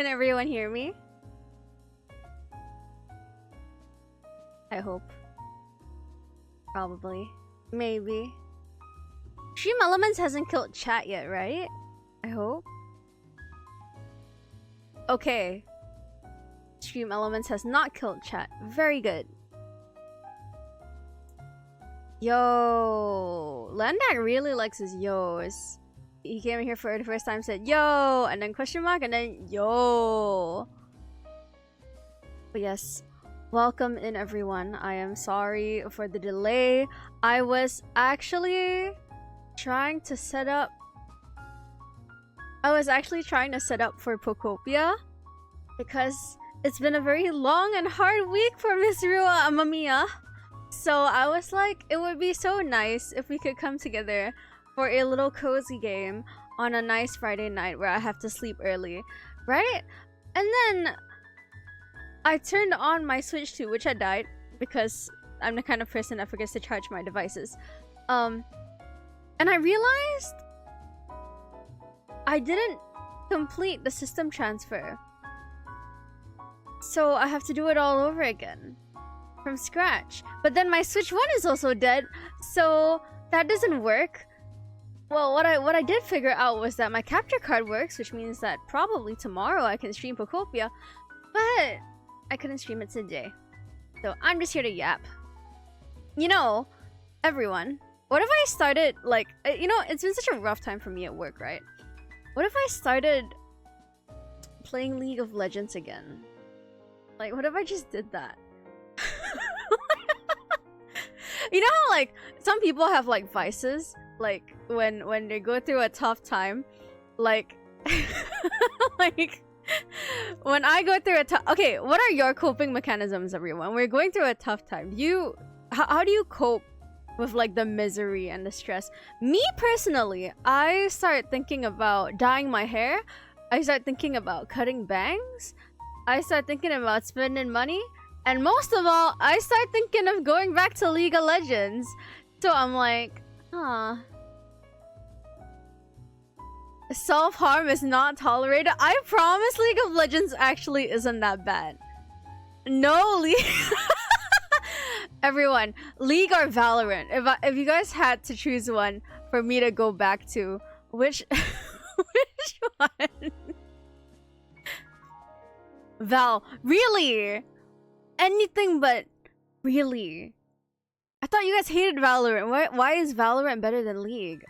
Can everyone hear me? I hope. Probably. Maybe. Stream Elements hasn't killed chat yet, right? I hope. Okay. Stream Elements has not killed chat. Very good. Yo. Landak really likes his yo's. He came in here for the first time, said yo, and then question mark, and then yo. But yes, welcome in everyone. I am sorry for the delay. I was actually trying to set up for Pokopia because it's been a very long and hard week for Miss ruamamiya. So I was like, it would be so nice if we could come together for a little cozy game on a nice Friday night where I have to sleep early, right? And then I turned on my Switch 2, which had died because I'm the kind of person that forgets to charge my devices. And I realized I didn't complete the system transfer. So I have to do it all over again from scratch. But then my Switch 1 is also dead, so that doesn't work. Well, what I did figure out was that my capture card works, which means that probably tomorrow I can stream Pokopia, but I couldn't stream it today. So I'm just here to yap. You know, everyone, what if I started, like, you know, it's been such a rough time for me at work, right? What if I started playing League of Legends again? Like, what if I just did that? You know how, like, some people have, like, vices? Like, when they go through a tough time, like, like, when I go through a tough... Okay, what are your coping mechanisms, everyone? We're going through a tough time. How do you cope with, like, the misery and the stress? Me, personally, I start thinking about dyeing my hair. I start thinking about cutting bangs. I start thinking about spending money. And most of all, I start thinking of going back to League of Legends. So I'm like, huh. Self-harm is not tolerated. I promise League of Legends actually isn't that bad. No League. Everyone, League or Valorant? If you guys had to choose one for me to go back to, which which one? Val, really? Anything but really. I thought you guys hated Valorant. Why is Valorant better than League?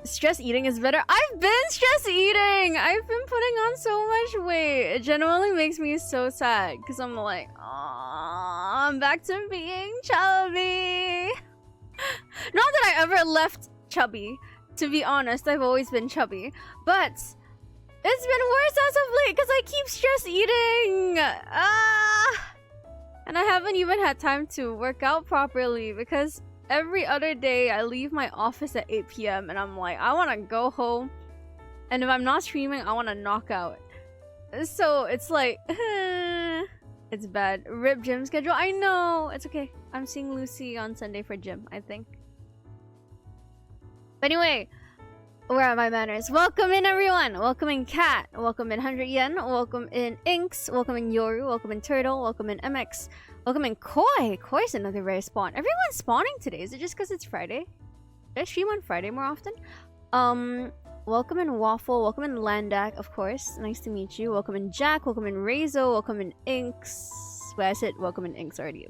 Stress eating is better. I've been stress eating. I've been putting on so much weight. It genuinely makes me so sad because I'm like, oh, I'm back to being chubby. Not that I ever left chubby. To be honest, I've always been chubby. But it's been worse as of late because I keep stress eating. And I haven't even had time to work out properly because every other day I leave my office at 8 p.m. and I'm like, I want to go home. And if I'm not streaming, I want to knock out. So it's like, it's bad. RIP gym schedule. I know. It's okay. I'm seeing Lucy on Sunday for gym, I think. But anyway, where are my manners? Welcome in, everyone. Welcome in Cat. Welcome in 100 Yen. Welcome in Inks. Welcome in Yoru. Welcome in Turtle. Welcome in MX. Welcome in Koi. Koi's another rare spawn. Everyone's spawning today. Is it just because it's Friday? Should I stream on Friday more often? Welcome in Waffle. Welcome in Landak, of course. Nice to meet you. Welcome in Jack. Welcome in Rezo. Welcome in Inks. Wait, I said welcome in Inks already.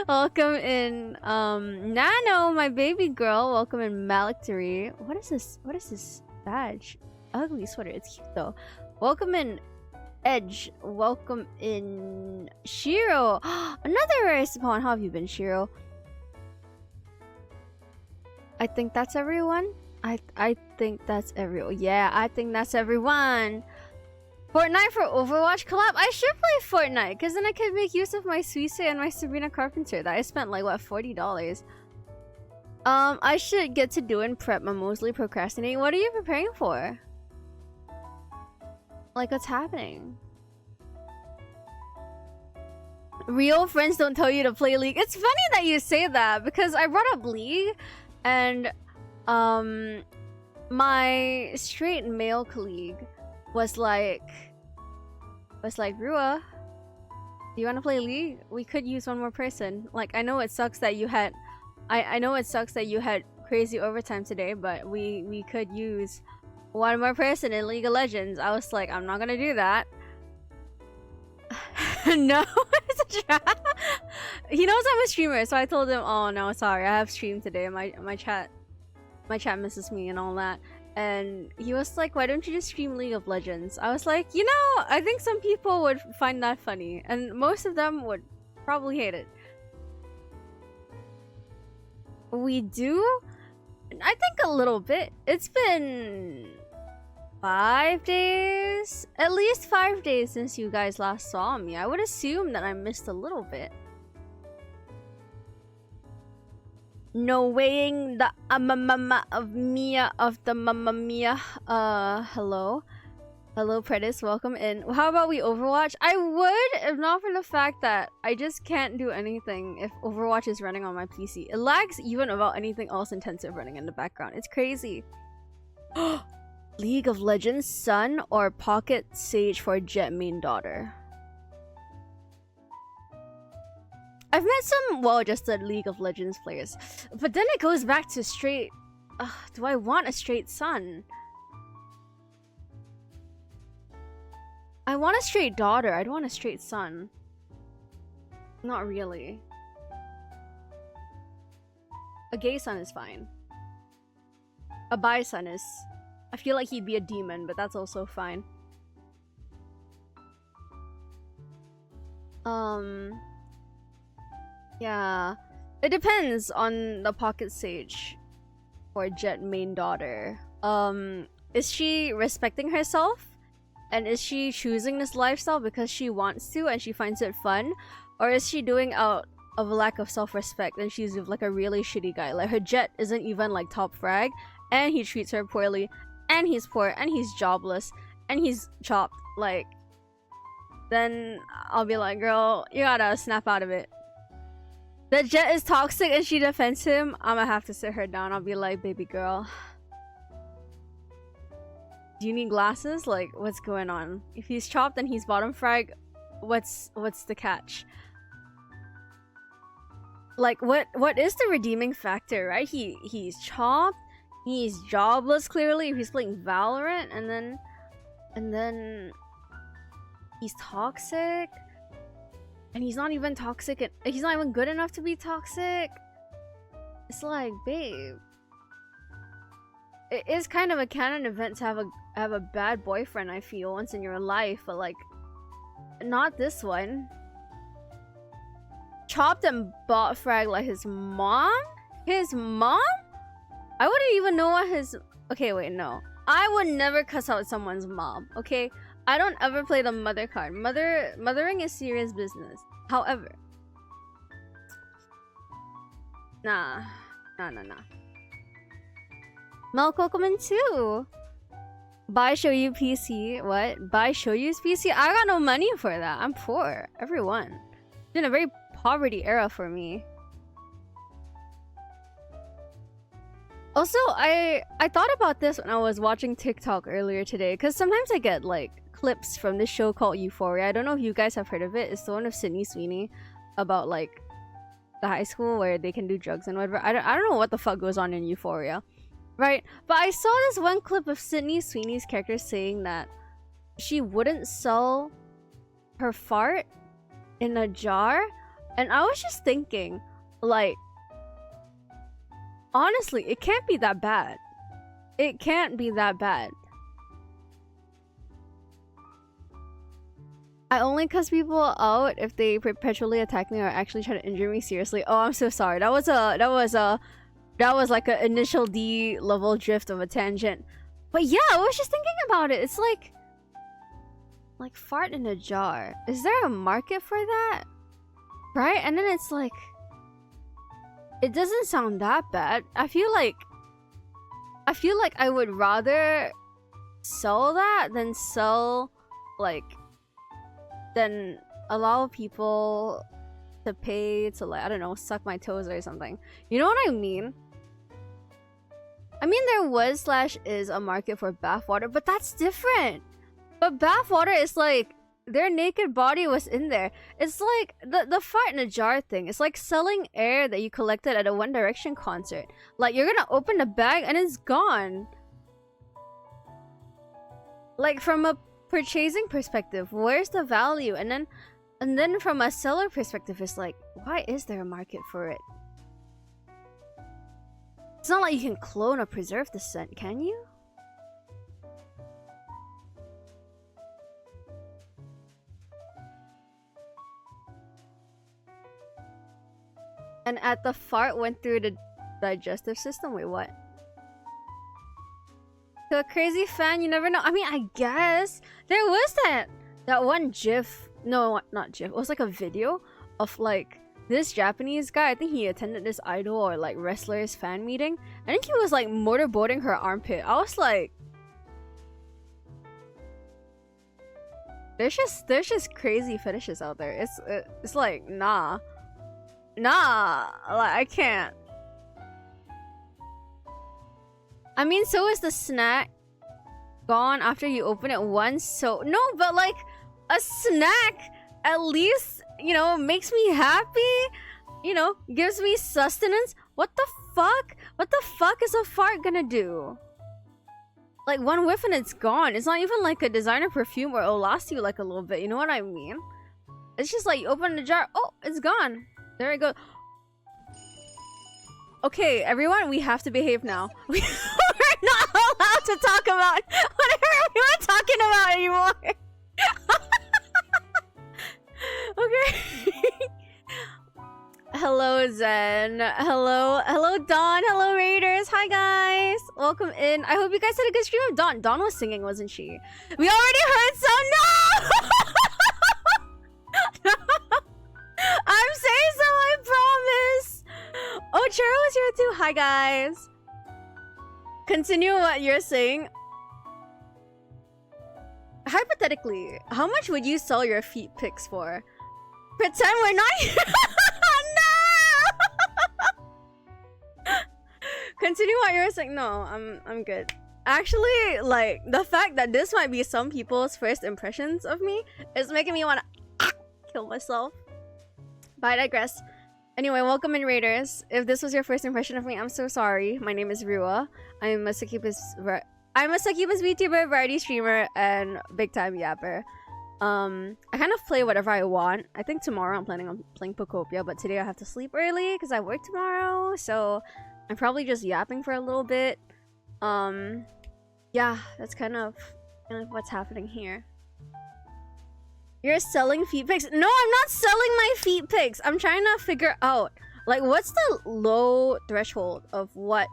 Welcome in Nano, my baby girl. Welcome in Malictory. What is this? What is this badge? Ugly sweater. It's cute though. Welcome in Edge. Welcome in Shiro. Another rare spawn. How have you been, Shiro? I think that's everyone. I think that's everyone. Yeah, I think that's everyone. Fortnite for Overwatch collab? I should play Fortnite, because then I could make use of my Suisse and my Sabrina Carpenter that I spent like, what, $40? I should get to doing prep. I'm mostly procrastinating. What are you preparing for? Like, what's happening? Real friends don't tell you to play League. It's funny that you say that, because I brought up League, and my straight male colleague was like, Rua, do you want to play League? We could use one more person. Like, I know it sucks that you had, I know it sucks that you had crazy overtime today, but we could use one more person in League of Legends. I was like, I'm not gonna do that. No, it's a trap. He knows I'm a streamer, so I told him, oh no, sorry, I have stream today. My chat misses me and all that. And he was like, why don't you just stream League of Legends? I was like, you know, I think some people would find that funny, and most of them would probably hate it. We do? I think a little bit. It's been 5 days? At least 5 days since you guys last saw me. I would assume that I missed a little bit. No weighing the Mia of the Mamma Mia. Hello. Hello, Predis. Welcome in. How about we Overwatch? I would, if not for the fact that I just can't do anything if Overwatch is running on my PC. It lags even about anything else intensive running in the background. It's crazy. League of Legends Sun or Pocket Sage for Jet main daughter? I've met some well-adjusted League of Legends players, but then it goes back to straight... do I want a straight Sun? I want a straight daughter. I don't want a straight Sun. Not really. A gay Sun is fine. A bi Sun is... I feel like he'd be a demon, but that's also fine. Yeah. It depends on the Pocket Sage or Jet main daughter. Is she respecting herself? And is she choosing this lifestyle because she wants to and she finds it fun? Or is she doing out of a lack of self-respect and she's like a really shitty guy? Like, her Jet isn't even like top frag, and he treats her poorly, and he's poor, and he's jobless, and he's chopped. Like, then I'll be like, girl, you gotta snap out of it. The Jet is toxic and she defends him. I'm gonna have to sit her down. I'll be like, baby girl, do you need glasses? Like, what's going on? If he's chopped and he's bottom frag, what's the catch? Like, what is the redeeming factor, right? He's chopped, he's jobless clearly if he's playing Valorant, and then he's toxic, and he's not even toxic, and he's not even good enough to be toxic. It's like, babe, it is kind of a canon event to have a bad boyfriend, I feel, once in your life, but like, not this one. Chopped and bot frag like his mom? His mom? I wouldn't even know what his... Okay, wait, no. I would never cuss out someone's mom, okay? I don't ever play the mother card. Mothering is serious business. However... Nah. Melko coming too. Buy Shoyu PC. What? Buy Shoyu's PC? I got no money for that. I'm poor. Everyone. It's been a very poverty era for me. Also, I thought about this when I was watching TikTok earlier today, because sometimes I get like clips from this show called Euphoria. I don't know if you guys have heard of it. It's the one of Sydney Sweeney about like the high school where they can do drugs and whatever. I don't know what the fuck goes on in Euphoria. Right, but I saw this one clip of Sydney Sweeney's character saying that she wouldn't sell her fart in a jar, and I was just thinking, like, honestly, it can't be that bad. It can't be that bad. I only cuss people out if they perpetually attack me or actually try to injure me seriously. Oh, I'm so sorry. That was like an initial D level drift of a tangent. But yeah, I was just thinking about it. It's like fart in a jar. Is there a market for that? Right? And then it's like, it doesn't sound that bad. I feel like I would rather sell that than than allow people to pay to, like, I don't know, suck my toes or something. You know what I mean? I mean, there was slash is a market for bathwater, but that's different. But bathwater is like their naked body was in there. It's like the fart in a jar thing. It's like selling air that you collected at a One Direction concert. Like you're gonna open the bag and it's gone. Like from a purchasing perspective, where's the value? And then from a seller perspective, it's like, why is there a market for it? It's not like you can clone or preserve the scent, can you? And at the fart went through the digestive system? Wait, what? To a crazy fan, you never know. I mean, I guess there was that one GIF. No, not GIF. It was like a video of like this Japanese guy. I think he attended this idol or like wrestler's fan meeting. I think he was like motorboating her armpit. I was like, there's just crazy fetishes out there. It's like nah, like I can't. I mean, so is the snack gone after you open it once? So no, but like a snack at least, you know, makes me happy, you know, gives me sustenance. What the fuck? What the fuck is a fart gonna do? Like one whiff and it's gone. It's not even like a designer perfume where it'll last you like a little bit, you know what I mean? It's just like you open the jar, oh, it's gone. There it goes. Okay, everyone, we have to behave now. We're not allowed to talk about whatever we were talking about anymore. Okay. Hello, Zen. Hello, Dawn. Hello, Raiders. Hi, guys. Welcome in. I hope you guys had a good stream of Dawn. Dawn was singing, wasn't she? We already heard some. No! I'm saying so, I promise. Oh, Chero is here too. Hi, guys. Continue what you're saying. Hypothetically, how much would you sell your feet pics for? Pretend we're not here. No! Continue what you're saying. No, I'm good. Actually, like, the fact that this might be some people's first impressions of me is making me want to kill myself. But I digress. Anyway, welcome in, Raiders. If this was your first impression of me, I'm so sorry. My name is Rua. I'm a succubus VTuber, variety streamer, and big time yapper. I kind of play whatever I want. I think tomorrow I'm planning on playing Pokopia, but today I have to sleep early because I work tomorrow. So I'm probably just yapping for a little bit. Yeah, that's kind of what's happening here. You're selling feet pics? No, I'm not selling my feet pics. I'm trying to figure out, like, what's the low threshold of what?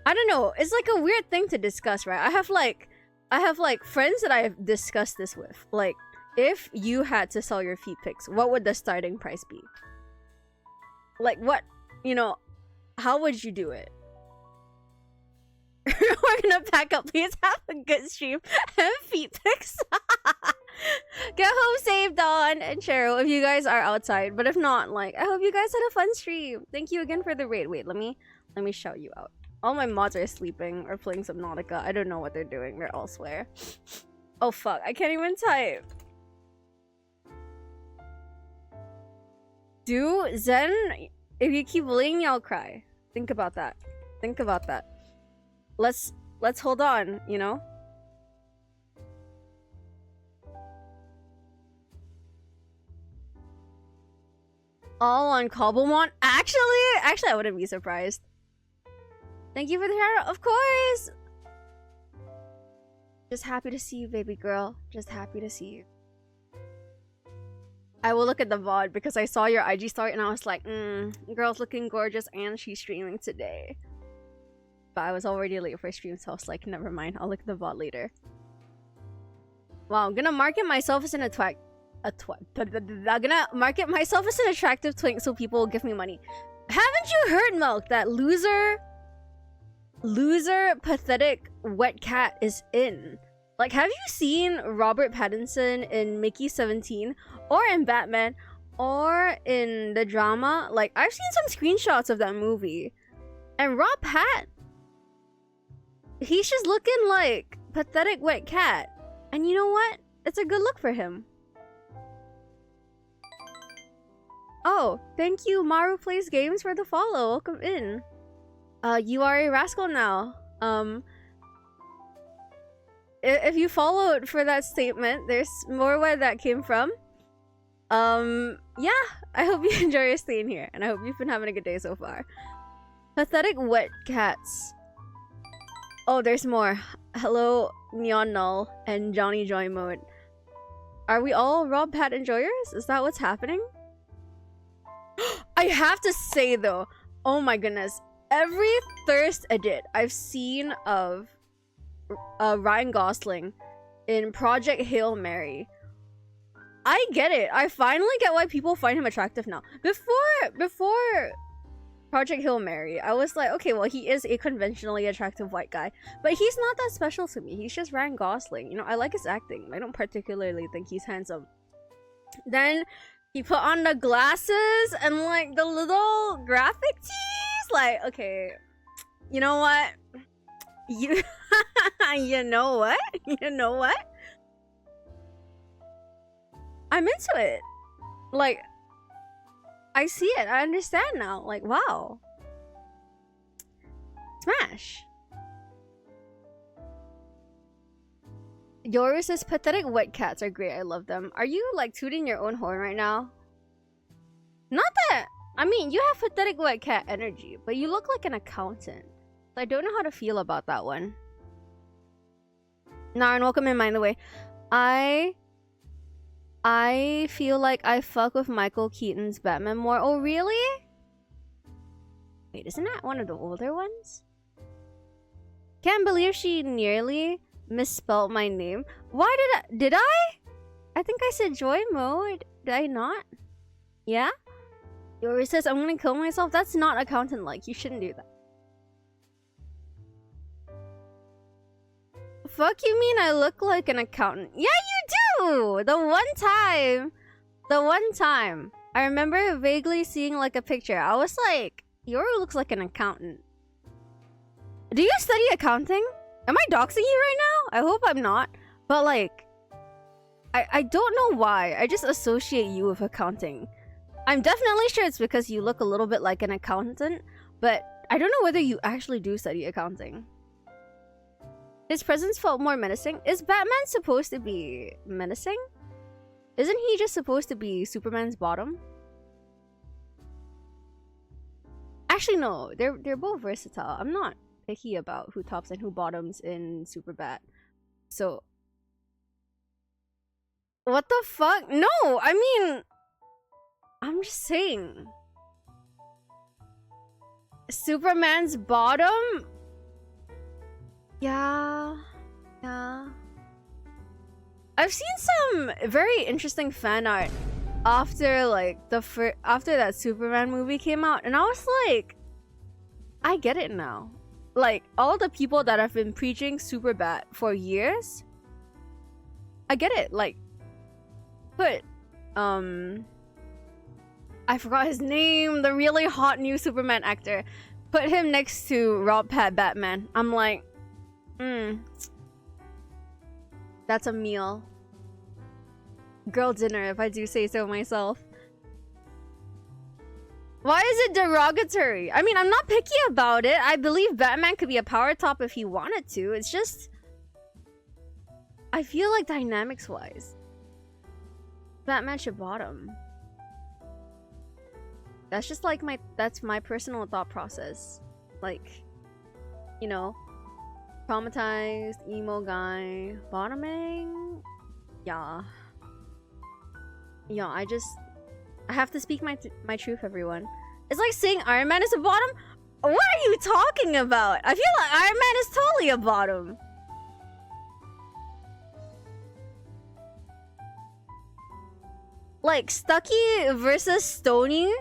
I don't know. It's like a weird thing to discuss, right? I have like friends that I've discussed this with. Like, if you had to sell your feet pics, what would the starting price be? Like, what, you know, how would you do it? We're gonna pack up. Please have a good stream and feet pics. Get home safe, Dawn and Cheryl, if you guys are outside. But if not, like, I hope you guys had a fun stream. Thank you again for the raid. Wait, let me shout you out. All my mods are sleeping or playing Subnautica. I don't know what they're doing. They're elsewhere. Oh fuck, I can't even type. Do Zen, if you keep bullying me, I'll cry. Think about that. Think about that. Let's hold on, you know? All on Cobblemont? Actually, I wouldn't be surprised. Thank you for the shout out, of course! Just happy to see you, baby girl. Just happy to see you. I will look at the VOD because I saw your IG story and I was like, girl's looking gorgeous and she's streaming today. But I was already late for stream, so I was like, never mind. I'll look at the VOD later. Wow, I'm gonna market myself as an I'm gonna market myself as an attractive twink so people will give me money. Haven't you heard, Milk, that loser pathetic wet cat is in? Like, have you seen Robert Pattinson in Mickey 17 or in Batman or in the drama? Like, I've seen some screenshots of that movie. And Rob Pat, he's just looking like pathetic wet cat. And you know what? It's a good look for him. Oh, thank you, Maru Plays Games, for the follow. Welcome in. You are a rascal now. If you followed for that statement, there's more where that came from. Yeah, I hope you enjoy your stay in here, and I hope you've been having a good day so far. Pathetic wet cats. Oh, there's more. Hello, Neon Null and Johnny Joy Mode. Are we all Rob Pat enjoyers? Is that what's happening? I have to say though, oh my goodness, every thirst edit I've seen of Ryan Gosling in Project Hail Mary, I get it. I finally get why people find him attractive now. Before Project Hail Mary, I was like, okay, well, he is a conventionally attractive white guy, but he's not that special to me. He's just Ryan Gosling. You know, I like his acting. I don't particularly think he's handsome. Then he put on the glasses and like the little graphic tees. Like, okay, you know what? You know what? You know what? I'm into it. Like, I see it. I understand now. Like, wow. Smash. Yours is pathetic wet cats are great. I love them. Are you like tooting your own horn right now? Not that. I mean, you have pathetic wet cat energy, but you look like an accountant. I don't know how to feel about that one. Naren, welcome in, mind the way. I feel like I fuck with Michael Keaton's Batman more. Oh, really? Wait, isn't that one of the older ones? Can't believe she nearly misspelled my name. Why did I? I think I said Joy Mode. Did I not? Yeah? Yours says I'm gonna kill myself. That's not accountant-like. You shouldn't do that. Fuck you mean I look like an accountant? Yeah, you do! The one time. I remember vaguely seeing like a picture. I was like, Yoru looks like an accountant. Do you study accounting? Am I doxing you right now? I hope I'm not. But like, I don't know why. I just associate you with accounting. I'm definitely sure it's because you look a little bit like an accountant, but I don't know whether you actually do study accounting. His presence felt more menacing. Is Batman supposed to be menacing? Isn't he just supposed to be Superman's bottom? Actually, no. They're both versatile. I'm not picky about who tops and who bottoms in Superbat. So, what the fuck? No, I mean, I'm just saying. Superman's bottom? Yeah. I've seen some very interesting fan art after like after that Superman movie came out, and I was like, I get it now. Like all the people that have been preaching Superbat for years, I get it. Like, but I forgot his name, the really hot new Superman actor. Put him next to Rob Pat Batman. I'm like, that's a meal. Girl dinner, if I do say so myself. Why is it derogatory? I mean, I'm not picky about it. I believe Batman could be a power top if he wanted to. It's just, I feel like dynamics-wise, Batman should bottom. That's just like that's my personal thought process. Like, you know, traumatized, emo guy, bottoming? Yeah. Yeah, I have to speak my truth, everyone. It's like saying Iron Man is a bottom? What are you talking about? I feel like Iron Man is totally a bottom. Like, Stucky versus Stony?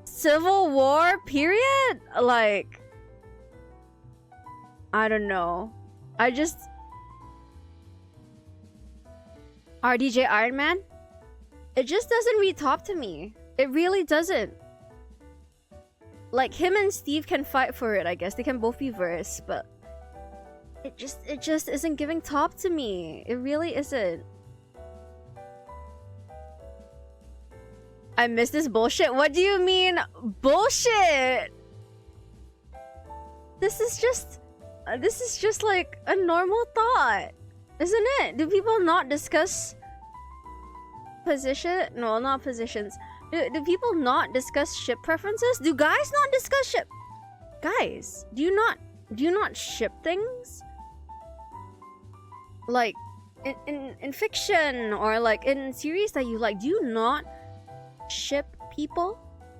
Civil War, period? Like, I don't know. RDJ Iron Man? It just doesn't read top to me. It really doesn't. like him and Steve can fight for it, I guess. They can both be verse, but it just isn't giving top to me. It really isn't. I miss this bullshit. What do you mean bullshit? This is just like a normal thought, isn't it? Do people not discuss position? No, not positions. Do people not discuss ship preferences? Do guys not discuss ship? Guys, do you not ship things? Like in fiction or like in series that you like, do you not ship people?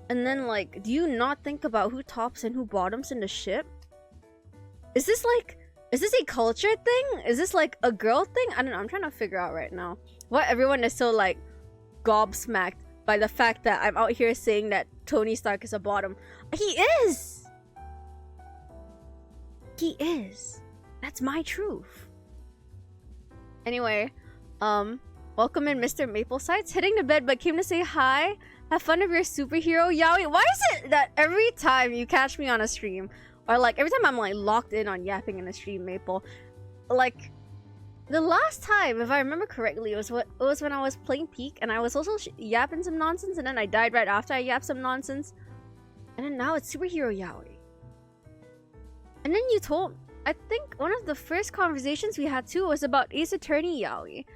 And then like, do you not think about who tops and who bottoms in the ship? Is this a culture thing? Is this like a girl thing? I don't know. I'm trying to figure out right now why everyone is so like gobsmacked by the fact that I'm out here saying that Tony Stark is a bottom. He is. He is. That's my truth. Anyway, welcome in Mr. Maplesides. Hitting the bed but came to say hi. Have fun of your superhero yaoi. Why is it that every time you catch me on a stream, or like every time I'm like locked in on yapping in a stream, Maple, like the last time, if I remember correctly, it was when I was playing Peak and I was also yapping some nonsense, and then I died right after I yapped some nonsense, and then now it's superhero yaoi. And then you told, I think one of the first conversations we had too was about Ace Attorney yaoi,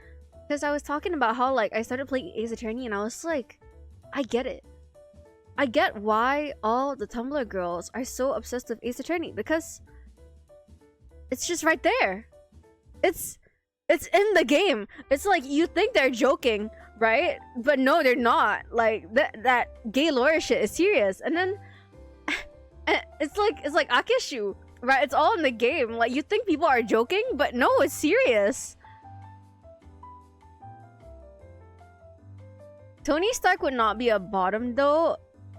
because I was talking about how like I started playing Ace Attorney and I was like, I get it. I get why all the Tumblr girls are so obsessed with Ace Attorney, because it's just right there. It's in the game. It's like you think they're joking, right? But no, they're not. Like that gay lawyer shit is serious. And then it's like Akishu, right? It's all in the game. Like you think people are joking, but no, it's serious. Tony Stark would not be a bottom though.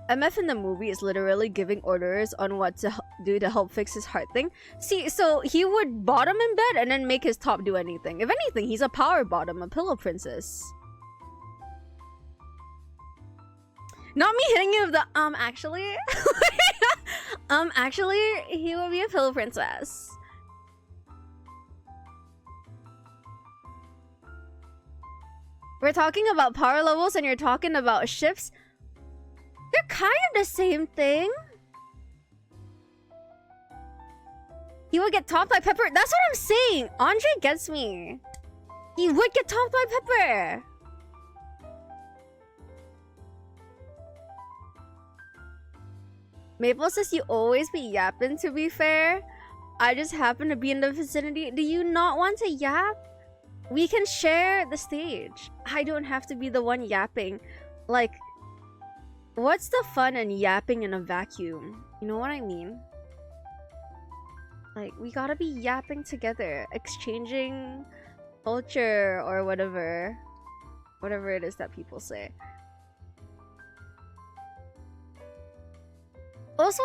MF in the movie is literally giving orders on what to do to help fix his heart thing. See, so he would bottom in bed and then make his top do anything. If anything, he's a power bottom, a pillow princess. Not me hitting you with the actually. Actually, he would be a pillow princess. We're talking about power levels and you're talking about ships. They're kind of the same thing. He would get topped by Pepper. That's what I'm saying. Andre gets me. He would get topped by Pepper. Maple says you always be yapping, to be fair. I just happen to be in the vicinity. Do you not want to yap? We can share the stage. I don't have to be the one yapping. Like, what's the fun in yapping in a vacuum? You know what I mean? Like, we gotta be yapping together, exchanging culture or whatever. Whatever it is that people say. Also,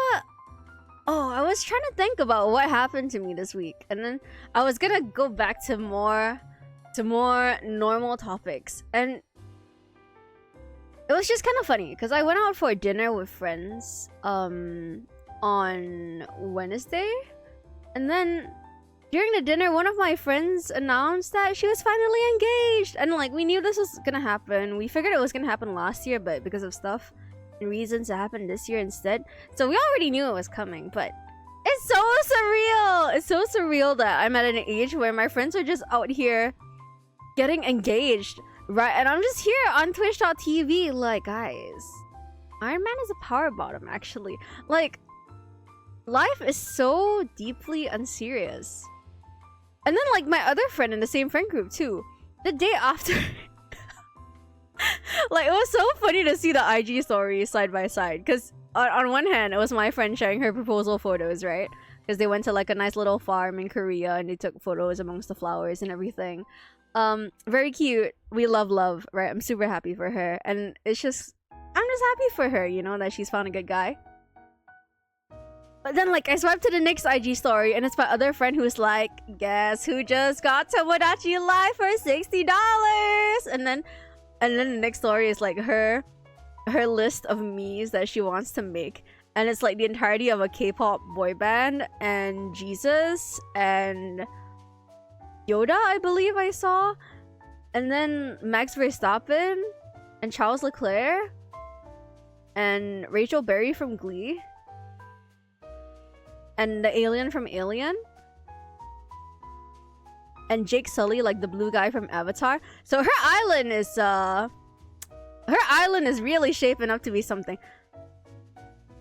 oh, I was trying to think about what happened to me this week. And then I was gonna go back to more normal topics. And it was just kind of funny because I went out for dinner with friends on Wednesday, and then during the dinner one of my friends announced that she was finally engaged, and like we knew this was gonna happen. We figured it was gonna happen last year, but because of stuff and reasons it happened this year instead, so we already knew it was coming. But it's so surreal. It's so surreal that I'm at an age where my friends are just out here getting engaged. Right, and I'm just here on Twitch.tv like, guys, Iron Man is a power bottom, actually. Like, life is so deeply unserious. And then, like, my other friend in the same friend group, too, the day after... like, it was so funny to see the IG stories side by side. Because on one hand, it was my friend sharing her proposal photos, right? Because they went to, like, a nice little farm in Korea and they took photos amongst the flowers and everything. Very cute. We love, right? I'm super happy for her, and it's just, I'm just happy for her, you know, that she's found a good guy. But then, like, I swipe to the next IG story, and it's my other friend who's like, guess who just got Tomodachi Live for $60? And then the next story is like her list of me's that she wants to make, and it's like the entirety of a K-pop boy band and Jesus and Yoda, I believe I saw, and then Max Verstappen and Charles Leclerc and Rachel Berry from Glee and the alien from Alien and Jake Sully, like the blue guy from Avatar. So her island is really shaping up to be something.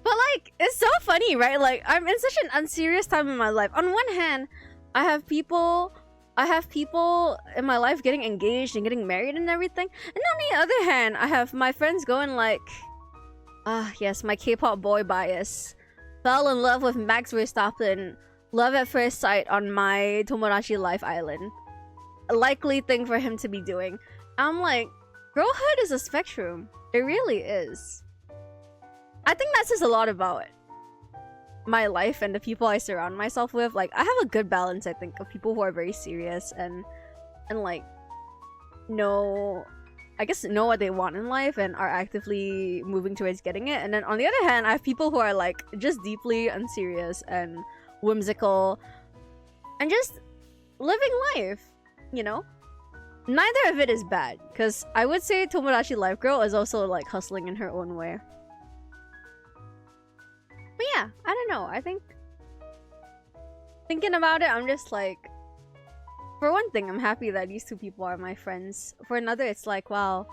But like, it's so funny, right? Like, I'm in such an unserious time in my life. On one hand, I have people in my life getting engaged and getting married and everything. And on the other hand, I have my friends going like, yes, my K-pop boy bias. Fell in love with Max Verstappen. Love at first sight on my Tomodachi Life Island. A likely thing for him to be doing. I'm like, girlhood is a spectrum. It really is. I think that says a lot about my life and the people I surround myself with. Like, I have a good balance, I think, of people who are very serious and like know what they want in life and are actively moving towards getting it. And then on the other hand, I have people who are like just deeply unserious and whimsical and just living life, you know? Neither of it is bad, because I would say Tomodachi Life Girl is also like hustling in her own way. But yeah, I don't know. I think thinking about it, I'm just like, for one thing, I'm happy that these two people are my friends. For another, it's like, wow,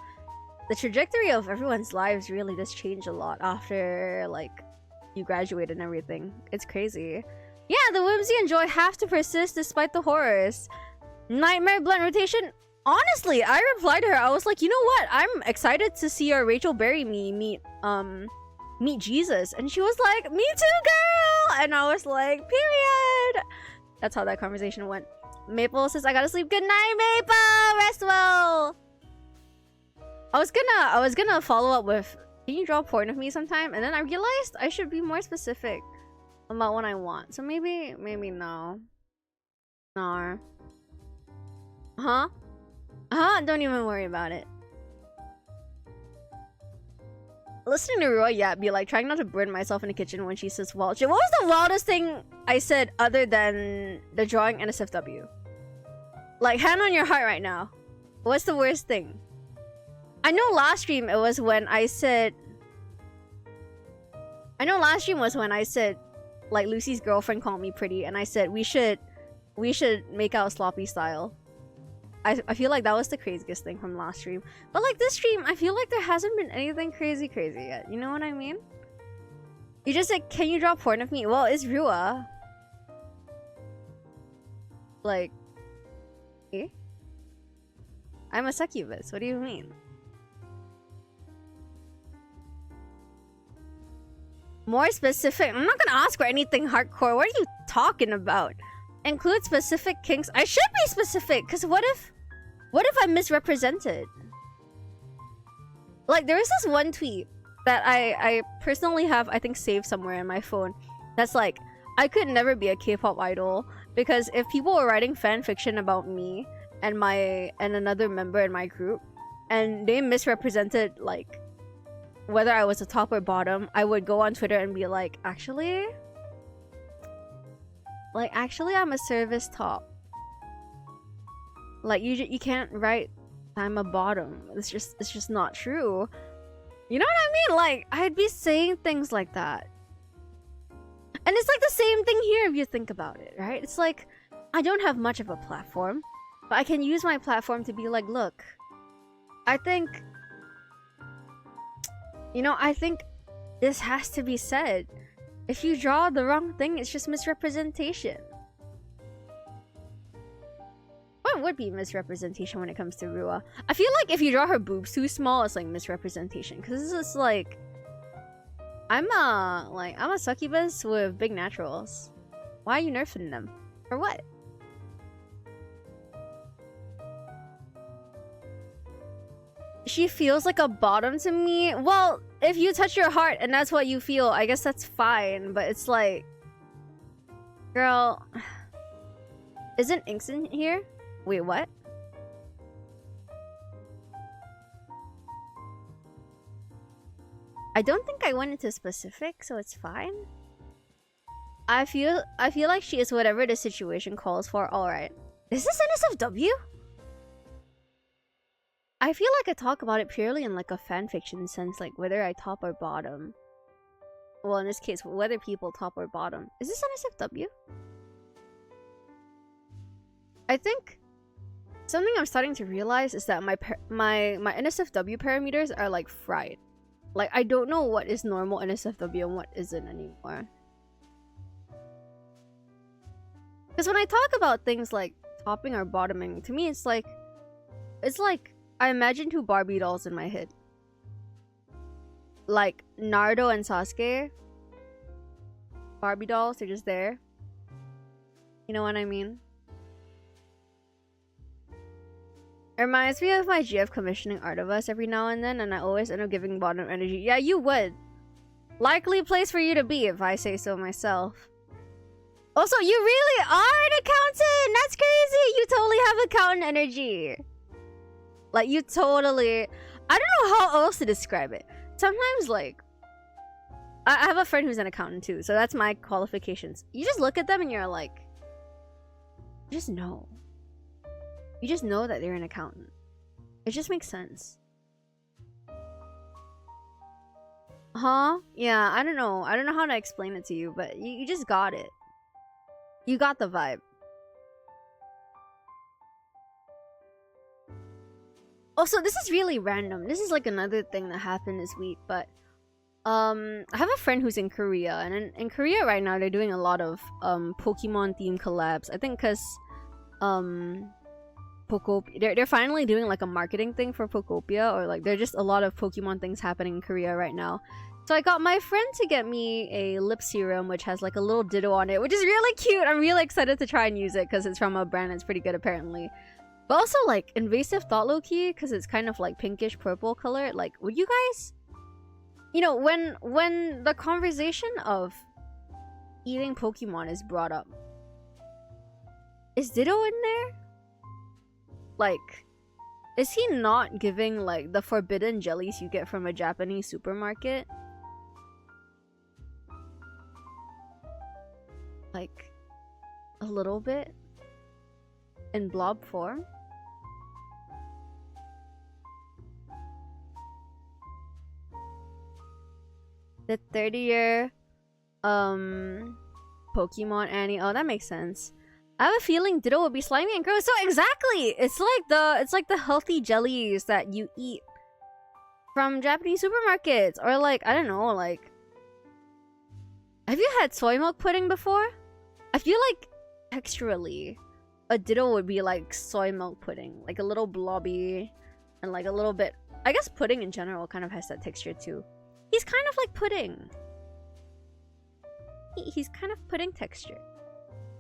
the trajectory of everyone's lives really does change a lot after like you graduate and everything. It's crazy. Yeah, the whimsy and joy have to persist despite the horrors. Nightmare Blunt rotation. Honestly, I replied to her. I was like, you know what? I'm excited to see our Rachel Berry meet Jesus. And she was like, me too, girl! And I was like, period! That's how that conversation went. Maple says, I gotta sleep. Good night, Maple! Rest well! I was gonna follow up with, can you draw porn of me sometime? And then I realized I should be more specific about what I want. So maybe no. No. Huh? Don't even worry about it. Listening to Roy Yap be like, trying not to burn myself in the kitchen when she says wild shit. What was the wildest thing I said other than the drawing NSFW? Like, hand on your heart right now. What's the worst thing? I know last stream it was when I said... like, Lucy's girlfriend called me pretty, and I said, we should make out sloppy style. I feel like that was the craziest thing from last stream. But like this stream, I feel like there hasn't been anything crazy yet. You know what I mean? You just said, can you draw porn of me? Well, it's Rua. Like... Eh? I'm a succubus. What do you mean? More specific? I'm not gonna ask for anything hardcore. What are you talking about? Include specific kinks? I should be specific, because what if I'm misrepresented? Like, there was this one tweet that I personally have, I think, saved somewhere in my phone. That's like, I could never be a K-pop idol, because if people were writing fan fiction about me and another member in my group, and they misrepresented, like, whether I was a top or bottom, I would go on Twitter and be like, actually, I'm a service top. Like, you can't write I'm a bottom. It's just not true. You know what I mean? Like, I'd be saying things like that. And it's like the same thing here if you think about it, right? It's like, I don't have much of a platform, but I can use my platform to be like, look, I think this has to be said. If you draw the wrong thing, it's just misrepresentation. What would be misrepresentation when it comes to Rua? I feel like if you draw her boobs too small, it's like misrepresentation. Because it's just like... I'm a succubus with big naturals. Why are you nerfing them? For what? She feels like a bottom to me. Well, if you touch your heart and that's what you feel, I guess that's fine. But it's like... Girl... Isn't Inks in here? Wait, what? I don't think I went into specifics, so it's fine. I feel like she is whatever the situation calls for. Alright. Is this NSFW? I feel like I talk about it purely in like a fanfiction sense, like whether I top or bottom. Well, in this case, whether people top or bottom. Is this NSFW? I think something I'm starting to realize is that my NSFW parameters are like fried. Like, I don't know what is normal NSFW and what isn't anymore. Because when I talk about things like topping or bottoming, to me it's like I imagine two Barbie dolls in my head. Like Naruto and Sasuke. Barbie dolls, they're just there. You know what I mean? It reminds me of my GF commissioning Art of Us every now and then, and I always end up giving bottom energy. Yeah, you would. Likely place for you to be, if I say so myself. Also, you really are an accountant! That's crazy! You totally have accountant energy. Like, you totally... I don't know how else to describe it. Sometimes, like... I have a friend who's an accountant too, so that's my qualifications. You just look at them and you're like... You just know. You just know that they're an accountant. It just makes sense. Huh? Yeah, I don't know. I don't know how to explain it to you, but you just got it. You got the vibe. Also, this is really random. This is like another thing that happened this week, but I have a friend who's in Korea, and in Korea right now they're doing a lot of Pokemon themed collabs. I think because they're finally doing like a marketing thing for Pokopia, or like there's just a lot of Pokemon things happening in Korea right now. So I got my friend to get me a lip serum which has like a little ditto on it, which is really cute. I'm really excited to try and use it because it's from a brand that's pretty good apparently. But also like invasive thought low-key because it's kind of like pinkish purple color. Like, would you guys, you know, when the conversation of eating Pokemon is brought up, is Ditto in there? Like, is he not giving like the forbidden jellies you get from a Japanese supermarket? Like, a little bit? In blob form? The 30-year Pokemon Annie. Oh, that makes sense. I have a feeling Ditto will be slimy and gross. So exactly! It's like the healthy jellies that you eat from Japanese supermarkets. Or like, I don't know, like, have you had soy milk pudding before? I feel like texturally a Ditto would be like soy milk pudding. Like a little blobby and like a little bit, I guess pudding in general kind of has that texture too. He's kind of like pudding. He's kind of pudding texture,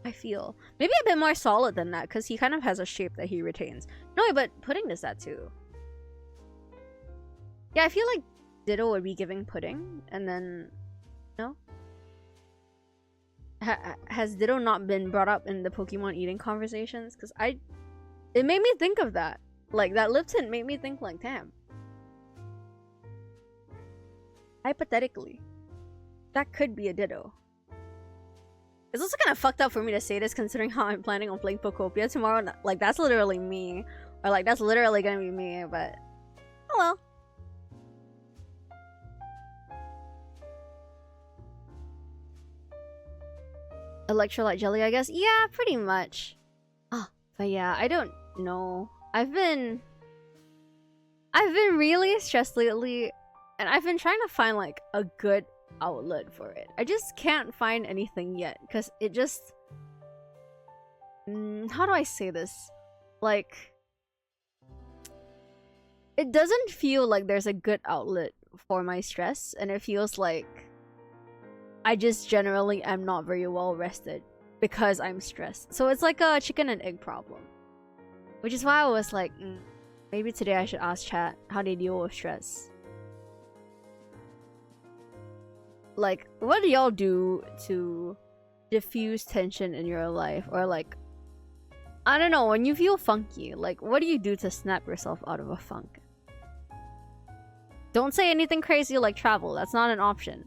I feel. Maybe a bit more solid than that, because he kind of has a shape that he retains. No, but pudding does that too. Yeah, I feel like Ditto would be giving pudding, and then... No? Has Ditto not been brought up in the Pokemon eating conversations? Because it made me think of that. Like, that lip tint made me think like, damn. Hypothetically, that could be a Ditto. It's also kind of fucked up for me to say this considering how I'm planning on playing Pokopia tomorrow. Like, that's literally me. Or like, that's literally gonna be me, but... Oh well. Electrolyte jelly, I guess? Yeah, pretty much. Oh, but yeah, I don't know. I've been really stressed lately, and I've been trying to find like a good outlet for it. I just can't find anything yet, because it just... how do I say this? Like... It doesn't feel like there's a good outlet for my stress, and it feels like I just generally am not very well rested because I'm stressed. So it's like a chicken and egg problem. Which is why I was like, maybe today I should ask chat how they deal with stress. Like, what do y'all do to diffuse tension in your life? Or like, I don't know, when you feel funky, like what do you do to snap yourself out of a funk? Don't say anything crazy like travel. That's not an option.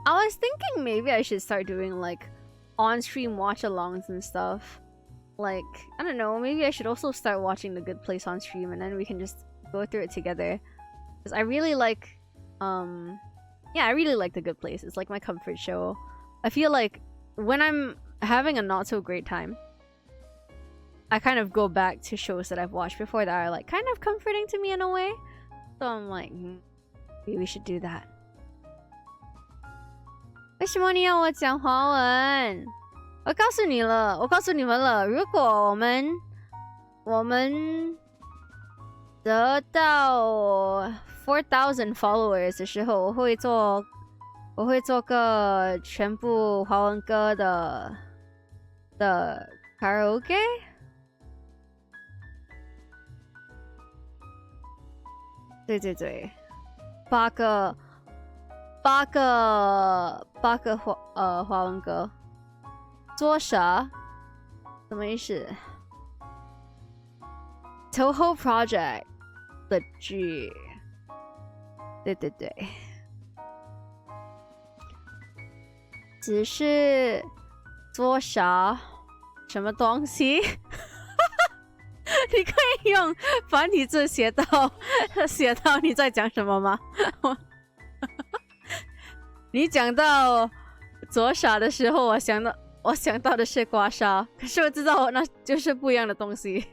I was thinking maybe I should start doing like on-stream watch-alongs and stuff. Like, I don't know, maybe I should also start watching The Good Place on stream and then we can just go through it together. Because I really like, yeah, I really like The Good Place. It's like my comfort show. I feel like when I'm having a not so great time, I kind of go back to shows that I've watched before that are like kind of comforting to me in a way. So I'm like, maybe we should do that. 为什么你要我讲华文？我告诉你了，我告诉你们了，如果我们得到 4,000 followers 的时候，我会做个全部华文歌的 karaoke。对对对，8个华文歌。做啥？什么意思 ？Toho Project 的剧，对对对，只是做啥？什么东西？你可以用繁体字写到你在讲什么吗？你讲到做啥的时候，我想到的是刮痧，可是我知道那就是不一样的东西。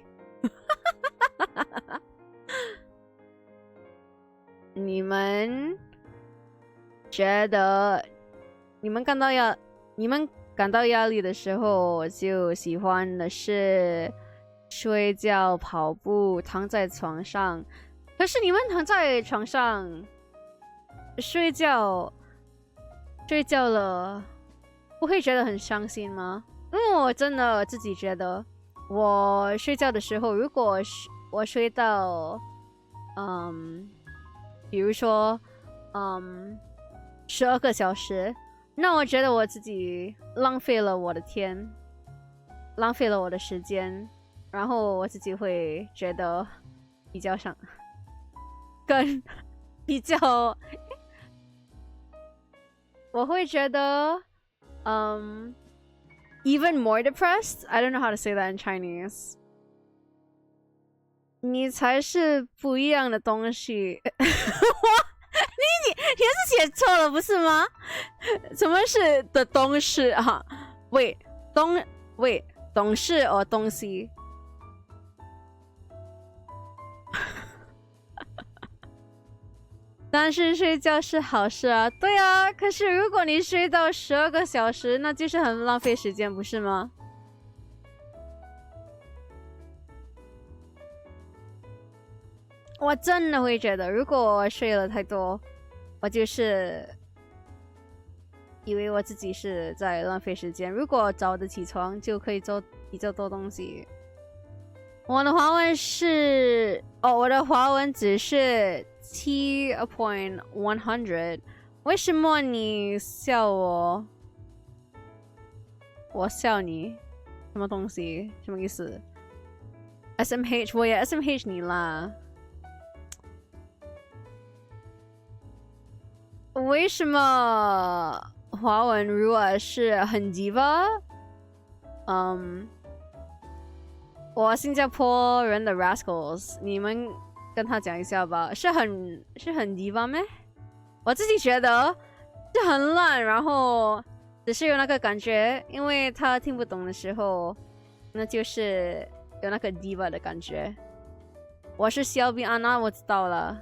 你们觉得你们感到压力的时候，就喜欢的是睡觉、跑步、躺在床上。可是你们躺在床上睡觉了，不会觉得很伤心吗？因为我真的自己觉得，我睡觉的时候，如果我睡到，比如说，12个小时，那我觉得我自己浪费了我的天，浪费了我的时间，然后我自己会觉得比较比较，我会觉得。Even more depressed? I don't know how to say that in Chinese. 你才是不一样的东西。你是写错了不是吗？什么是的东西啊？懂事or 东西。但是睡觉是好事啊，对啊。可是如果你睡到12个小时，那就是很浪费时间，不是吗？我真的会觉得，如果我睡了太多，我就是以为我自己是在浪费时间。如果早的起床，就可以做比较多东西。我的华文只是7.100。为什么你笑我？我笑你？什么东西？什么意思 ？SMH 我也 SMH 你啦。为什么华文如果是很 diva？我新加坡人的 Rascals， 你们跟他讲一下吧，是很 diva 咩？我自己觉得是很烂，然后只是有那个感觉，因为他听不懂的时候，那就是有那个 diva 的感觉。我是肖比安娜，我知道了。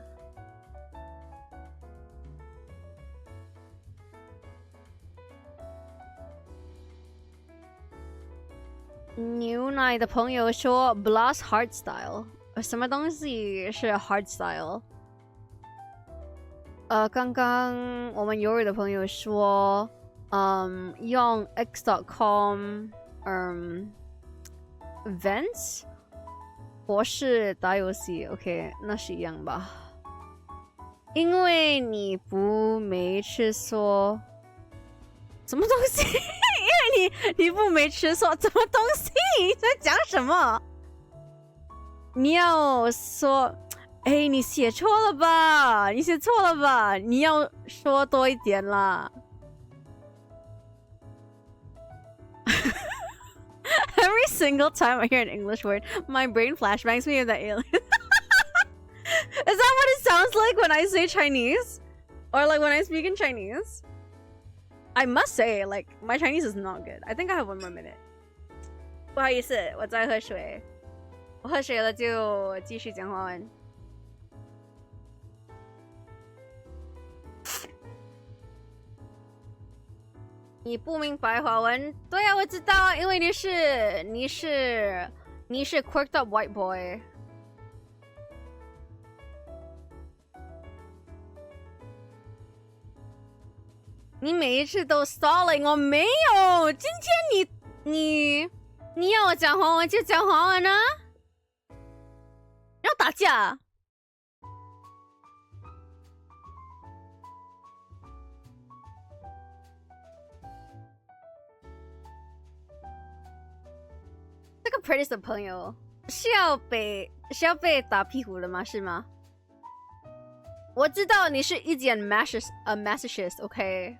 牛奶的朋友说 Blast Hardstyle， 什么东西是 Hardstyle？ 刚刚我们友友的朋友说，用 x.com events 博士打游戏 ，OK， 那是一样吧？因为你不没吃说什么东西？因为你不没吃说什么东西？你在讲什么？你要说，哎，你写错了吧？你写错了吧？你要说多一点啦。Every single time I hear an English word, my brain flashbacks me of that alien. Is that what it sounds like when I say Chinese? Or like when I speak in Chinese? I must say, like, my Chinese is not good. I think I have one more minute. 不好意思，我在喝水。我喝水了就继续讲华文。你不明白华文？对啊，我知道啊，因为你是 quirked up white boy。你每一次都 stalling， 我没有。今天你要我讲华文就讲华文啊，要打架。这个 Pretty 的朋友是要被打屁股的吗？是吗？我知道你是一件 masochist，OK？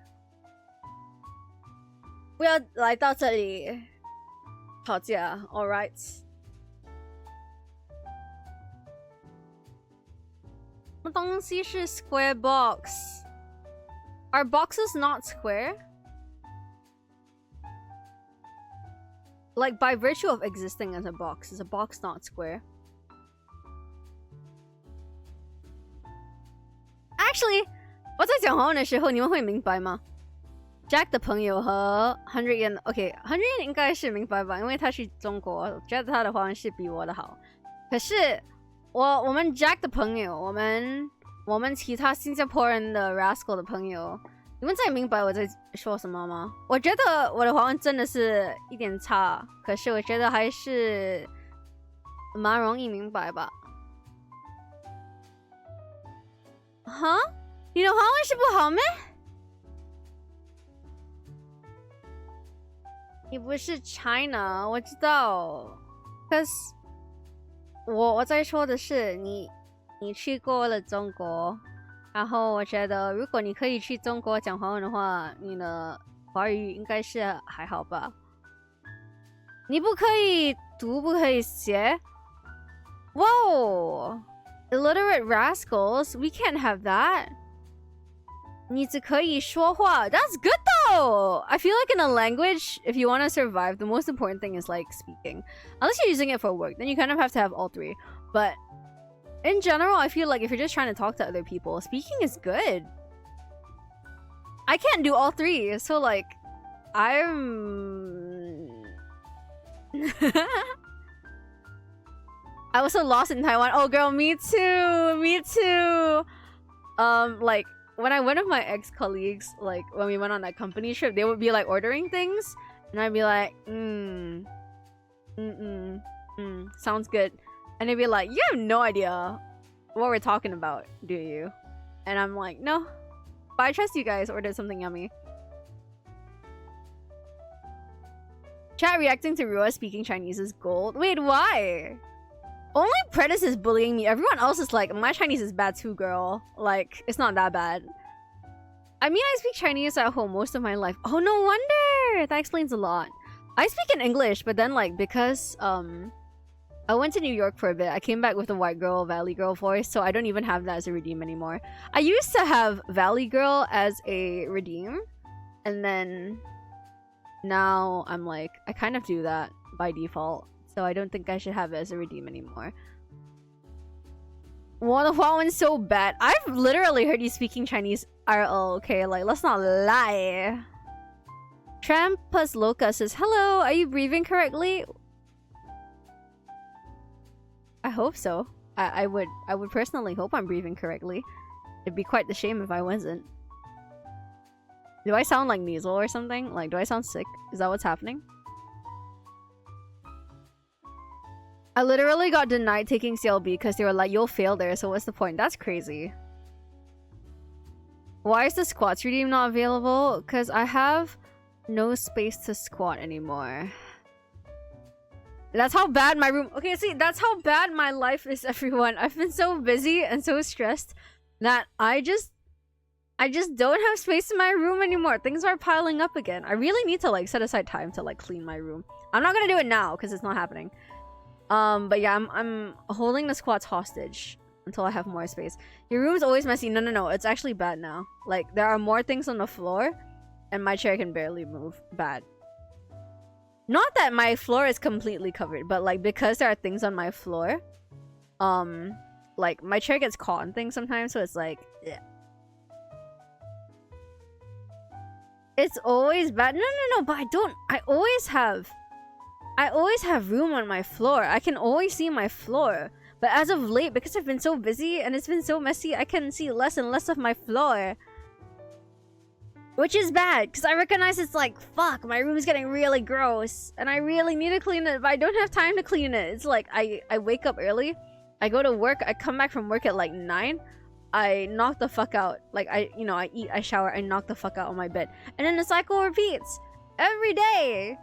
不要来到这里吵架 ，all right？ 什么东西是 square box？ Are boxes not square? Like by virtue of existing as a box, is a box not square? Actually, 我在讲华文的时候，你们会明白吗 ？Jack 的朋友和 100 yen，OK，100 yen 应该是明白吧，因为他是中国，我觉得他的华文是比我的好。可是我们 Jack 的朋友，我们其他新加坡人的 Rascal 的朋友，你们在明白我在说什么吗？我觉得我的华文真的是一点差，可是我觉得还是蛮容易明白吧。哈？你的华文是不好咩？你不是 China， 我知道。可是我在说的是你去过了中国，然后我觉得如果你可以去中国讲华文的话，你的华语应该是还好吧？你不可以读，不可以写。Whoa! Illiterate rascals, we can't have that. 你只可以说话 That's good though! I feel like in a language, if you want to survive, the most important thing is like speaking. Unless you're using it for work, then you kind of have to have all three. But in general, I feel like if you're just trying to talk to other people, speaking is good. I can't do all three, so like, I was so lost in Taiwan. Oh girl, me too! Me too! Like, when I went with my ex-colleagues, like, when we went on that company trip, they would be like ordering things, and I'd be like, sounds good. And they'd be like, you have no idea what we're talking about, do you? And I'm like, no. But I trust you guys, ordered something yummy. Chat reacting to Rua speaking Chinese is gold. Wait, why? Only Predis is bullying me. Everyone else is like, my Chinese is bad too, girl. Like, it's not that bad. I mean, I speak Chinese at home most of my life. Oh, no wonder! That explains a lot. I speak in English, but then like, because, I went to New York for a bit. I came back with a white girl, Valley Girl voice, so I don't even have that as a redeem anymore. I used to have Valley Girl as a redeem, and then now I'm like, I kind of do that by default, so I don't think I should have it as a redeem anymore. Well, the Huawen's so bad. I've literally heard you speaking Chinese IRL, okay? Like, let's not lie. Trampus Loca says, hello, are you breathing correctly? I hope so. I would personally hope I'm breathing correctly. It'd be quite the shame if I wasn't. Do I sound like nasal or something? Like, do I sound sick? Is that what's happening? I literally got denied taking CLB because they were like, you'll fail there, so what's the point? That's crazy. Why is the squats redeem not available? Because I have no space to squat anymore. That's how bad my room... Okay, see, that's how bad my life is, everyone. I've been so busy and so stressed that I just don't have space in my room anymore. Things are piling up again. I really need to, like, set aside time to, like, clean my room. I'm not gonna do it now, because it's not happening. But yeah, I'm holding the squats hostage until I have more space. Your room's always messy. No, no, no. It's actually bad now. Like, there are more things on the floor, and my chair can barely move. Bad. Not that my floor is completely covered, but like because there are things on my floor, like my chair gets caught on things sometimes, so it's like, yeah. It's always bad. No, no, no, but I always have room on my floor. I can always see my floor. But as of late, because I've been so busy and it's been so messy, I can see less and less of my floor. Which is bad, because I recognize it's like, fuck, my room is getting really gross. And I really need to clean it, but I don't have time to clean it. It's like, I wake up early, I go to work, I come back from work at like 9. I knock the fuck out. Like, I eat, I shower, I knock the fuck out on my bed. And then the cycle repeats. Every day.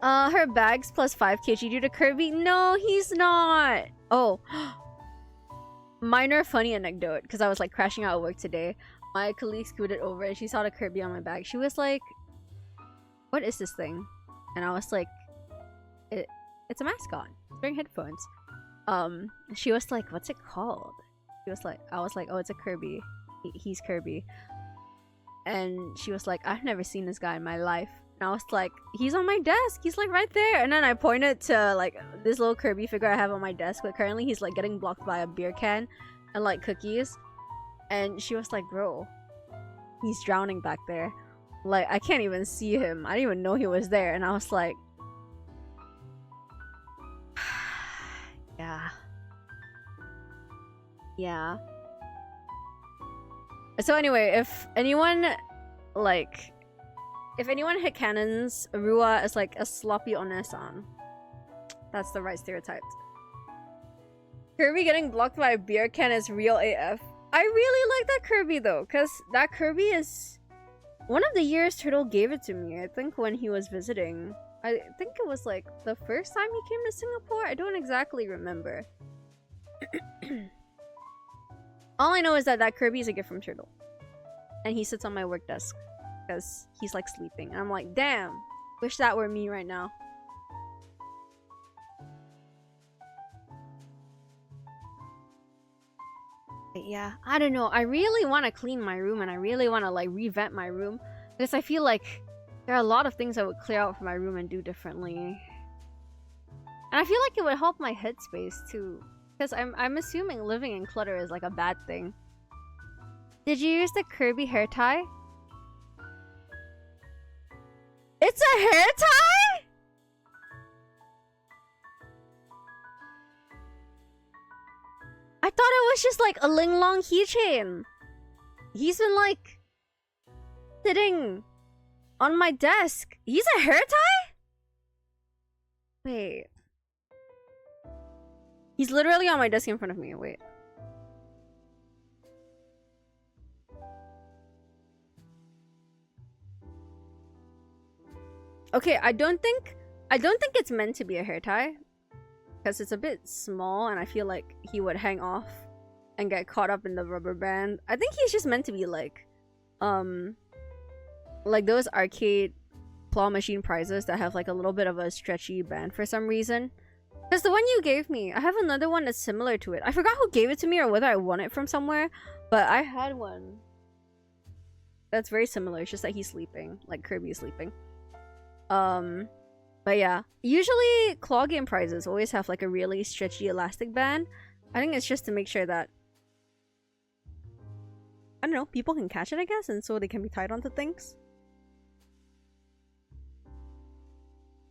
Her bags plus 5 kg due to Kirby? No, he's not. Oh. Minor funny anecdote, because I was like crashing out at work today. My colleague scooted over and she saw the Kirby on my bag. She was like, what is this thing? And I was like, it's a mascot. It's wearing headphones. She was like, what's it called? I was like, oh, it's a Kirby. He's Kirby. And she was like, I've never seen this guy in my life. And I was like, he's on my desk. He's like right there. And then I pointed to like this little Kirby figure I have on my desk. But currently he's like getting blocked by a beer can and like cookies. And she was like, bro, he's drowning back there. Like, I can't even see him. I didn't even know he was there. And I was like, yeah. Yeah. So anyway, if anyone headcanons Rua as like a sloppy onesan, that's the right stereotype. Kirby getting blocked by a beer can is real AF. I really like that Kirby though, because that Kirby is one of the years Turtle gave it to me. I think when he was visiting. I think it was like the first time he came to Singapore. I don't exactly remember. All I know is that Kirby is a gift from Turtle. And he sits on my work desk. Because he's like sleeping. And I'm like, damn. Wish that were me right now. But yeah, I don't know. I really want to clean my room. And I really want to like revamp my room. Because I feel like there are a lot of things I would clear out from my room and do differently. And I feel like it would help my headspace too. Because I'm assuming living in clutter is like a bad thing. Did you use the Kirby hair tie? It's a hair tie? I thought it was just like a Ling Long keychain. He's been like sitting on my desk. He's a hair tie? Wait. He's literally on my desk in front of me. Wait. Okay, I don't think it's meant to be a hair tie. Because it's a bit small and I feel like he would hang off and get caught up in the rubber band. I think he's just meant to be like those arcade claw machine prizes that have like a little bit of a stretchy band for some reason. Because the one you gave me, I have another one that's similar to it. I forgot who gave it to me or whether I won it from somewhere, but I had one that's very similar. It's just that he's sleeping, like Kirby is sleeping. But yeah, usually claw game prizes always have like a really stretchy elastic band. I think it's just to make sure that, I don't know, people can catch it, I guess, and so they can be tied onto things.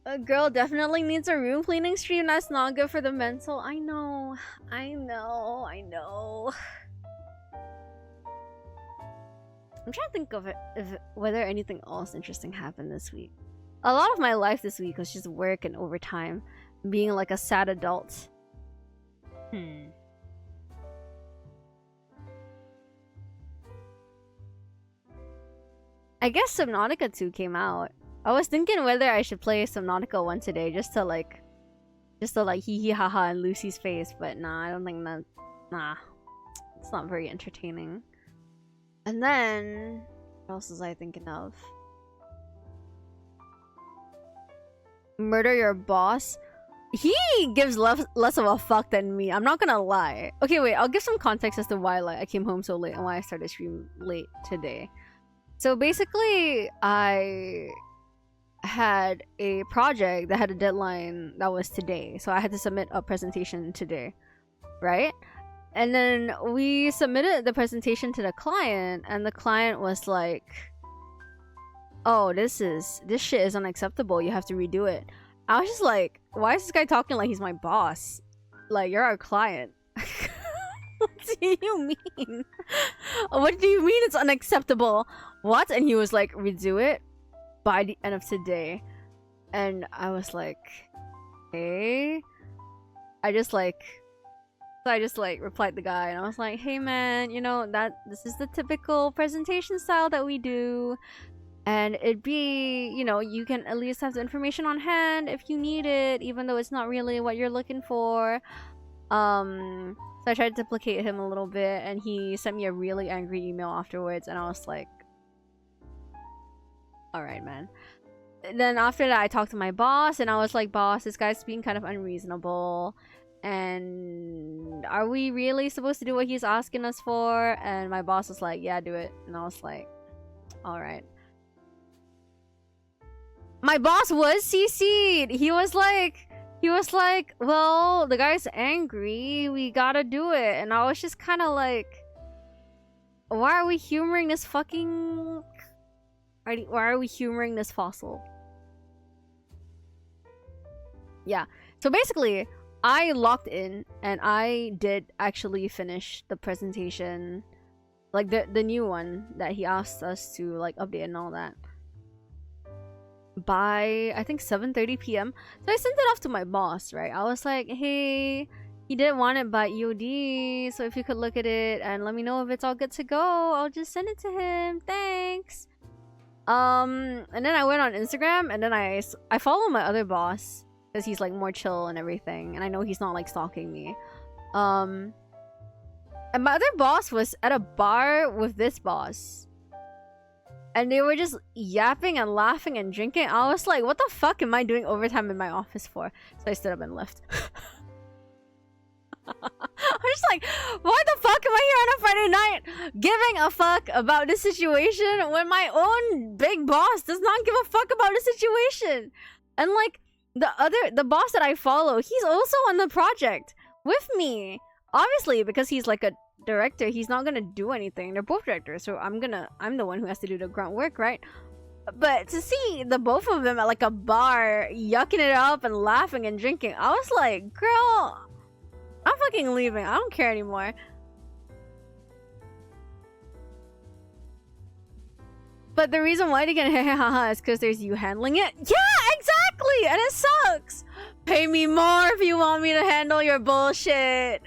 A girl definitely needs a room cleaning stream. That's not good for the mental. I know. I'm trying to think of whether anything else interesting happened this week. A lot of my life this week was just work and overtime, being like a sad adult. I guess Subnautica 2 came out. I was thinking whether I should play some Nautical 1 today just to like hee hee haha in Lucy's face, but nah, I don't think that. Nah, it's not very entertaining. And then what else was I thinking of? Murder your boss. He gives less of a fuck than me. I'm not gonna lie. Okay, wait. I'll give some context as to why I came home so late and why I started stream late today. So basically, I had a project that had a deadline that was today. So I had to submit a presentation today, right? And then we submitted the presentation to the client, and the client was like, "Oh, this shit is unacceptable. You have to redo it." I was just like, why is this guy talking like he's my boss? Like, you're our client. What do you mean? What do you mean it's unacceptable? What? And he was like, redo it by the end of today. And I was like, okay. I just replied the guy, and I was like, hey man, you know, this is the typical presentation style that we do. And it'd be, you know, you can at least have the information on hand if you need it, even though it's not really what you're looking for. So I tried to placate him a little bit, and he sent me a really angry email afterwards, and I was like, alright, man. Then after that, I talked to my boss, and I was like, boss, this guy's being kind of unreasonable. And are we really supposed to do what he's asking us for? And my boss was like, yeah, do it. And I was like, alright. My boss was CC'd. He was like, well, the guy's angry. We gotta do it. And I was just kind of like, why are we humoring this fucking... Why are we humoring this fossil? Yeah. So basically, I logged in and I did actually finish the presentation. Like the new one that he asked us to like update and all that. By I think 7:30 p.m. So I sent it off to my boss, right? I was like, hey, he didn't want it by EOD, so if you could look at it and let me know if it's all good to go, I'll just send it to him. Thanks. And then I went on Instagram, and then I follow my other boss because he's like more chill and everything, and I know he's not like stalking me. And my other boss was at a bar with this boss. And they were just yapping and laughing and drinking. I was like, what the fuck am I doing overtime in my office for? So I stood up and left. I'm just like, why the fuck am I here on a Friday night giving a fuck about this situation when my own big boss does not give a fuck about the situation? And like, the boss that I follow, he's also on the project with me. Obviously, because he's like a director, he's not gonna do anything. They're both directors, so I'm the one who has to do the grunt work, right? But to see the both of them at like a bar yucking it up and laughing and drinking, I was like, girl, I'm fucking leaving. I don't care anymore. But the reason why they get haha is because there's you handling it. Yeah, exactly, and it sucks. Pay me more if you want me to handle your bullshit.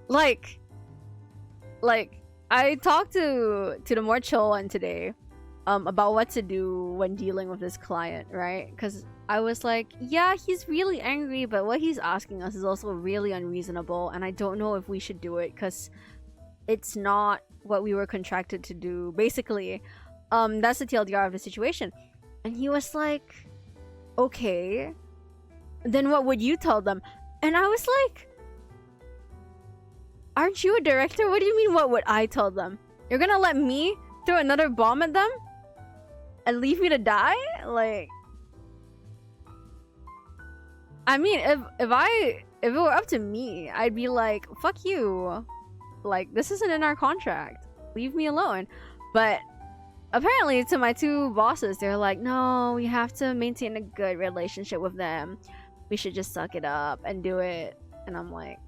Like, I talked to the more chill one today, about what to do when dealing with this client, right? Because I was like, yeah, he's really angry, but what he's asking us is also really unreasonable, and I don't know if we should do it because it's not what we were contracted to do. Basically, that's the TLDR of the situation. And he was like, okay, then what would you tell them? And I was like, aren't you a director? What do you mean, what would I tell them? You're gonna let me throw another bomb at them? And leave me to die? Like, I mean, if it were up to me, I'd be like, fuck you. Like, this isn't in our contract. Leave me alone. But apparently, to my two bosses, they're like, no, we have to maintain a good relationship with them. We should just suck it up and do it. And I'm like,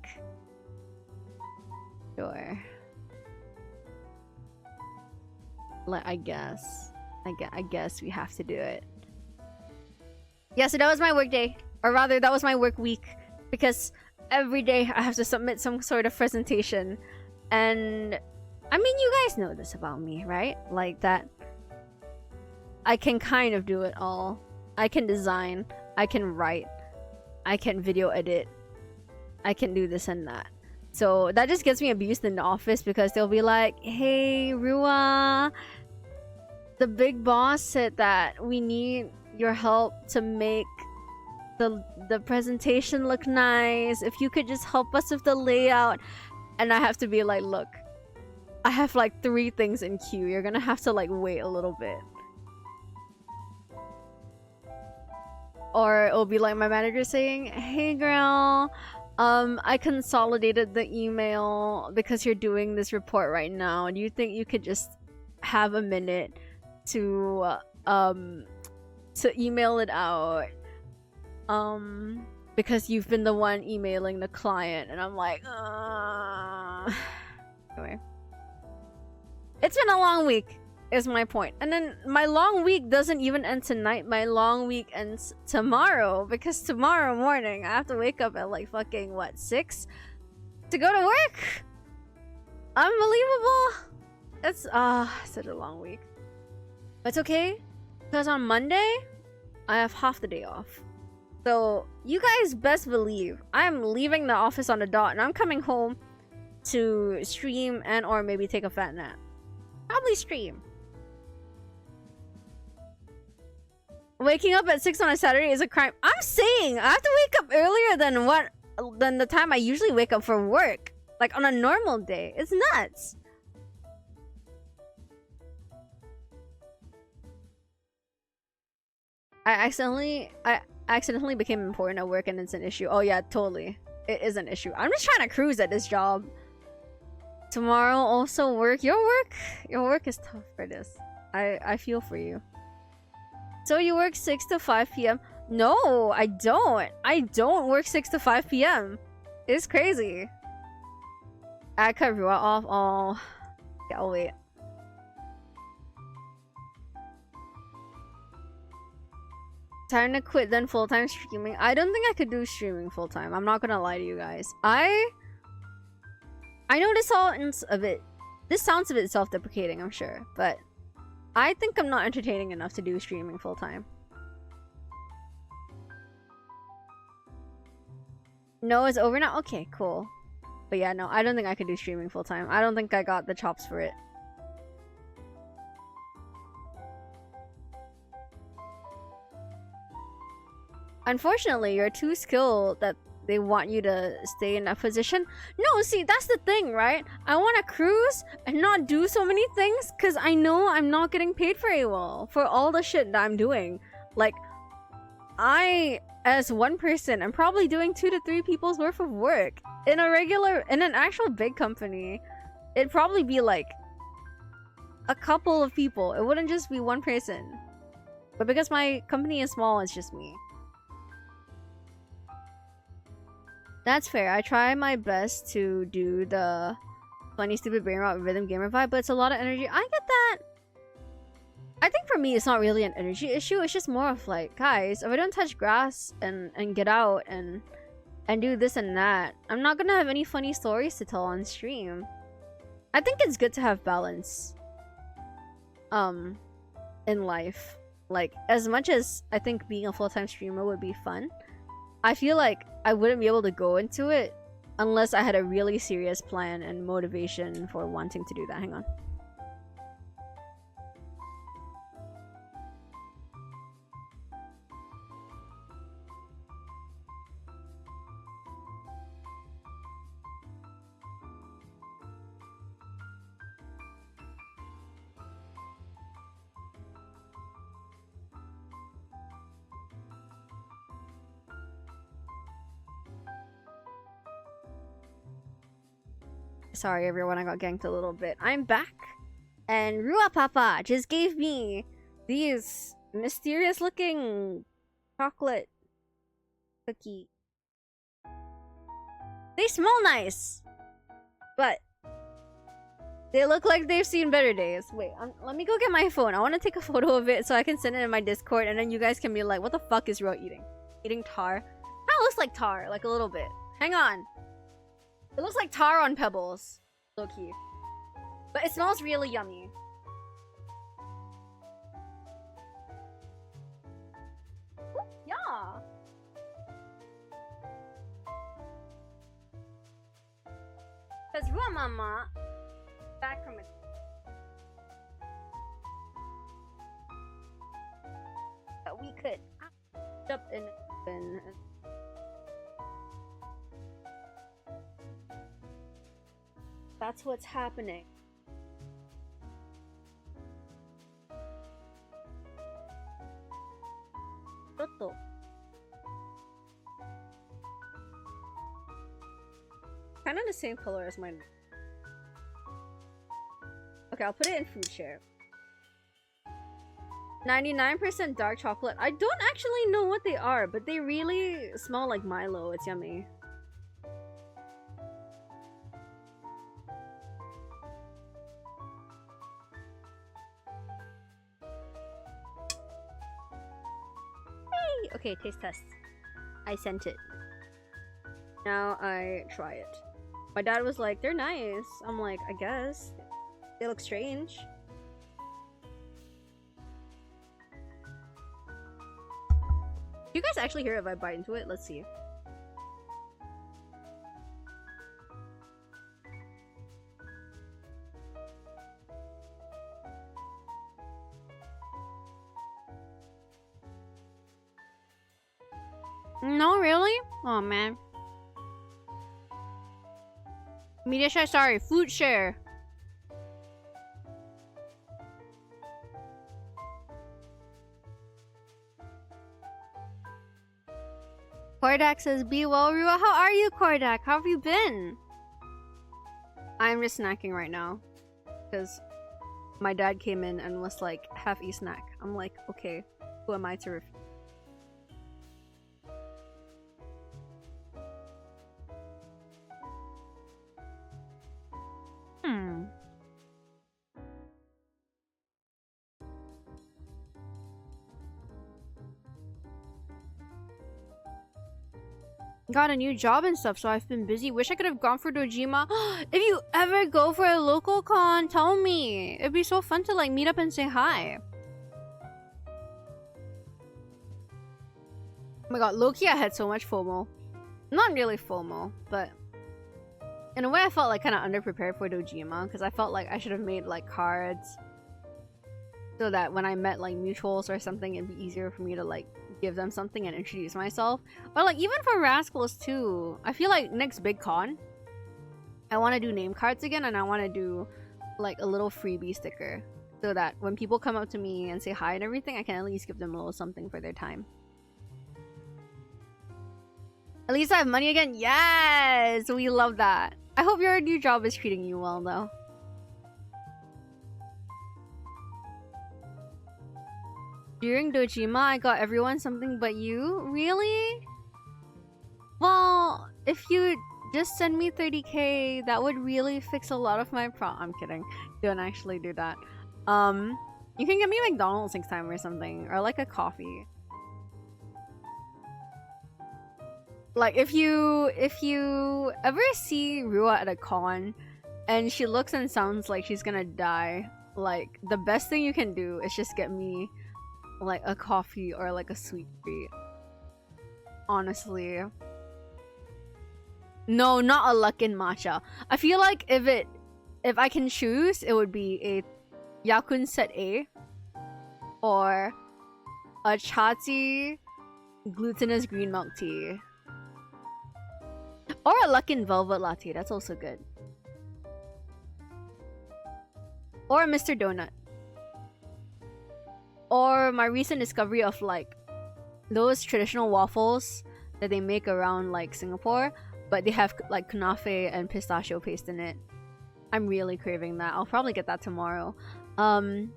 sure. Like, I guess we have to do it. Yeah, so that was my work day. Or rather, that was my work week. Because every day I have to submit some sort of presentation. And I mean, you guys know this about me, right? Like that I can kind of do it all. I can design, I can write, I can video edit, I can do this and that. So that just gets me abused in the office because they'll be like, hey, Rua, the big boss said that we need your help to make the presentation look nice. If you could just help us with the layout. And I have to be like, look, I have like 3 things in queue. You're gonna have to like wait a little bit. Or it'll be like my manager saying, hey girl, I consolidated the email because you're doing this report right now. Do you think you could just have a minute to email it out? Because you've been the one emailing the client. And I'm like, anyway. It's been a long week, is my point. And then my long week doesn't even end tonight. My long week ends tomorrow. Because tomorrow morning, I have to wake up at like fucking, what, 6? To go to work? Unbelievable. It's, such a long week. But it's okay. Because on Monday, I have half the day off. So, you guys best believe I'm leaving the office on the dot and I'm coming home to stream and or maybe take a fat nap. Probably stream. Waking up at 6 on a Saturday is a crime. I'm saying I have to wake up earlier than the time I usually wake up for work. Like on a normal day. It's nuts. I accidentally became important at work and it's an issue. Oh yeah, totally. It is an issue. I'm just trying to cruise at this job. Tomorrow also work. Your work is tough for this. I feel for you. So you work 6 to 5 p.m. No, I don't. I don't work 6 to 5 p.m. It's crazy. I cut Rua off. Oh, yeah, I'll wait. Time to quit then full-time streaming. I don't think I could do streaming full-time. I'm not gonna lie to you guys. I know this sounds a bit self-deprecating, I'm sure, but I think I'm not entertaining enough to do streaming full-time. No, it's over now? Okay, cool. But yeah, no, I don't think I could do streaming full-time. I don't think I got the chops for it. Unfortunately, you're too skilled that they want you to stay in that position. No, see, that's the thing, right? I want to cruise and not do so many things because I know I'm not getting paid very well for all the shit that I'm doing. Like, I, as one person, I'm probably doing 2 to 3 people's worth of work. In an actual big company, it'd probably be like a couple of people. It wouldn't just be one person. But because my company is small, it's just me. That's fair. I try my best to do the funny, stupid brain rot rhythm gamer vibe, but it's a lot of energy. I get that. I think for me, it's not really an energy issue. It's just more of like, guys, if I don't touch grass and get out and do this and that, I'm not gonna have any funny stories to tell on stream. I think it's good to have balance in life. Like, as much as I think being a full-time streamer would be fun, I feel like I wouldn't be able to go into it unless I had a really serious plan and motivation for wanting to do that. Hang on. Sorry everyone, I got ganked a little bit. I'm back, and Rua Papa just gave me these mysterious looking chocolate cookie. They smell nice, but they look like they've seen better days. Wait, let me go get my phone. I want to take a photo of it so I can send it in my Discord, and then you guys can be like, what the fuck is Rua eating? Eating tar? That looks like tar, like a little bit. Hang on. It looks like tar on pebbles. Low key. But it smells really yummy. Ooh, yeah. Because ruamamiya back from it. That we could up in that's what's happening. Kind of the same color as mine. Okay, I'll put it in food share. 99% dark chocolate. I don't actually know what they are, but they really smell like Milo. It's yummy. Hey! Okay, taste test. I sent it. Now I try it. My dad was like, they're nice. I'm like, I guess. They look strange. Do you guys actually hear it if I bite into it? Let's see. No, really? Oh, man. Media share, sorry. Food share. Kordak says, be well, Rua. How are you, Kordak? How have you been? I'm just snacking right now. Because my dad came in and was like, have a snack. I'm like, okay, who am I to refuse? Got a new job and stuff, so I've been busy. Wish I could have gone for Dojima. If you ever go for a local con, tell me. It'd be so fun to like meet up and say hi. Oh my god, low-key I had so much FOMO. Not really FOMO, but in a way I felt like kind of underprepared for Dojima because I felt like I should have made like cards so that when I met like mutuals or something, it'd be easier for me to like give them something and introduce myself. Or like even for Rascals too. I feel like next big con, I want to do name cards again, and I want to do like a little freebie sticker so that when people come up to me and say hi and everything, I can at least give them a little something for their time. At least I have money again. Yes, we love that. I hope your new job is treating you well though. During Dojima, I got everyone something but you? Really? Well, if you just send me 30k, that would really fix a lot of my I'm kidding. Don't actually do that. You can get me McDonald's next time or something. Or like a coffee. Like if you ever see Rua at a con and she looks and sounds like she's gonna die, like the best thing you can do is just get me like a coffee or like a sweet treat. Honestly. No, not a Luckin matcha. I feel like if I can choose, it would be a Yakun Set A or a Chatzi glutinous green milk tea. Or a Luckin Velvet Latte, that's also good. Or a Mr. Donut. Or my recent discovery of like those traditional waffles that they make around like Singapore, but they have like kunafe and pistachio paste in it. I'm really craving that. I'll probably get that tomorrow. What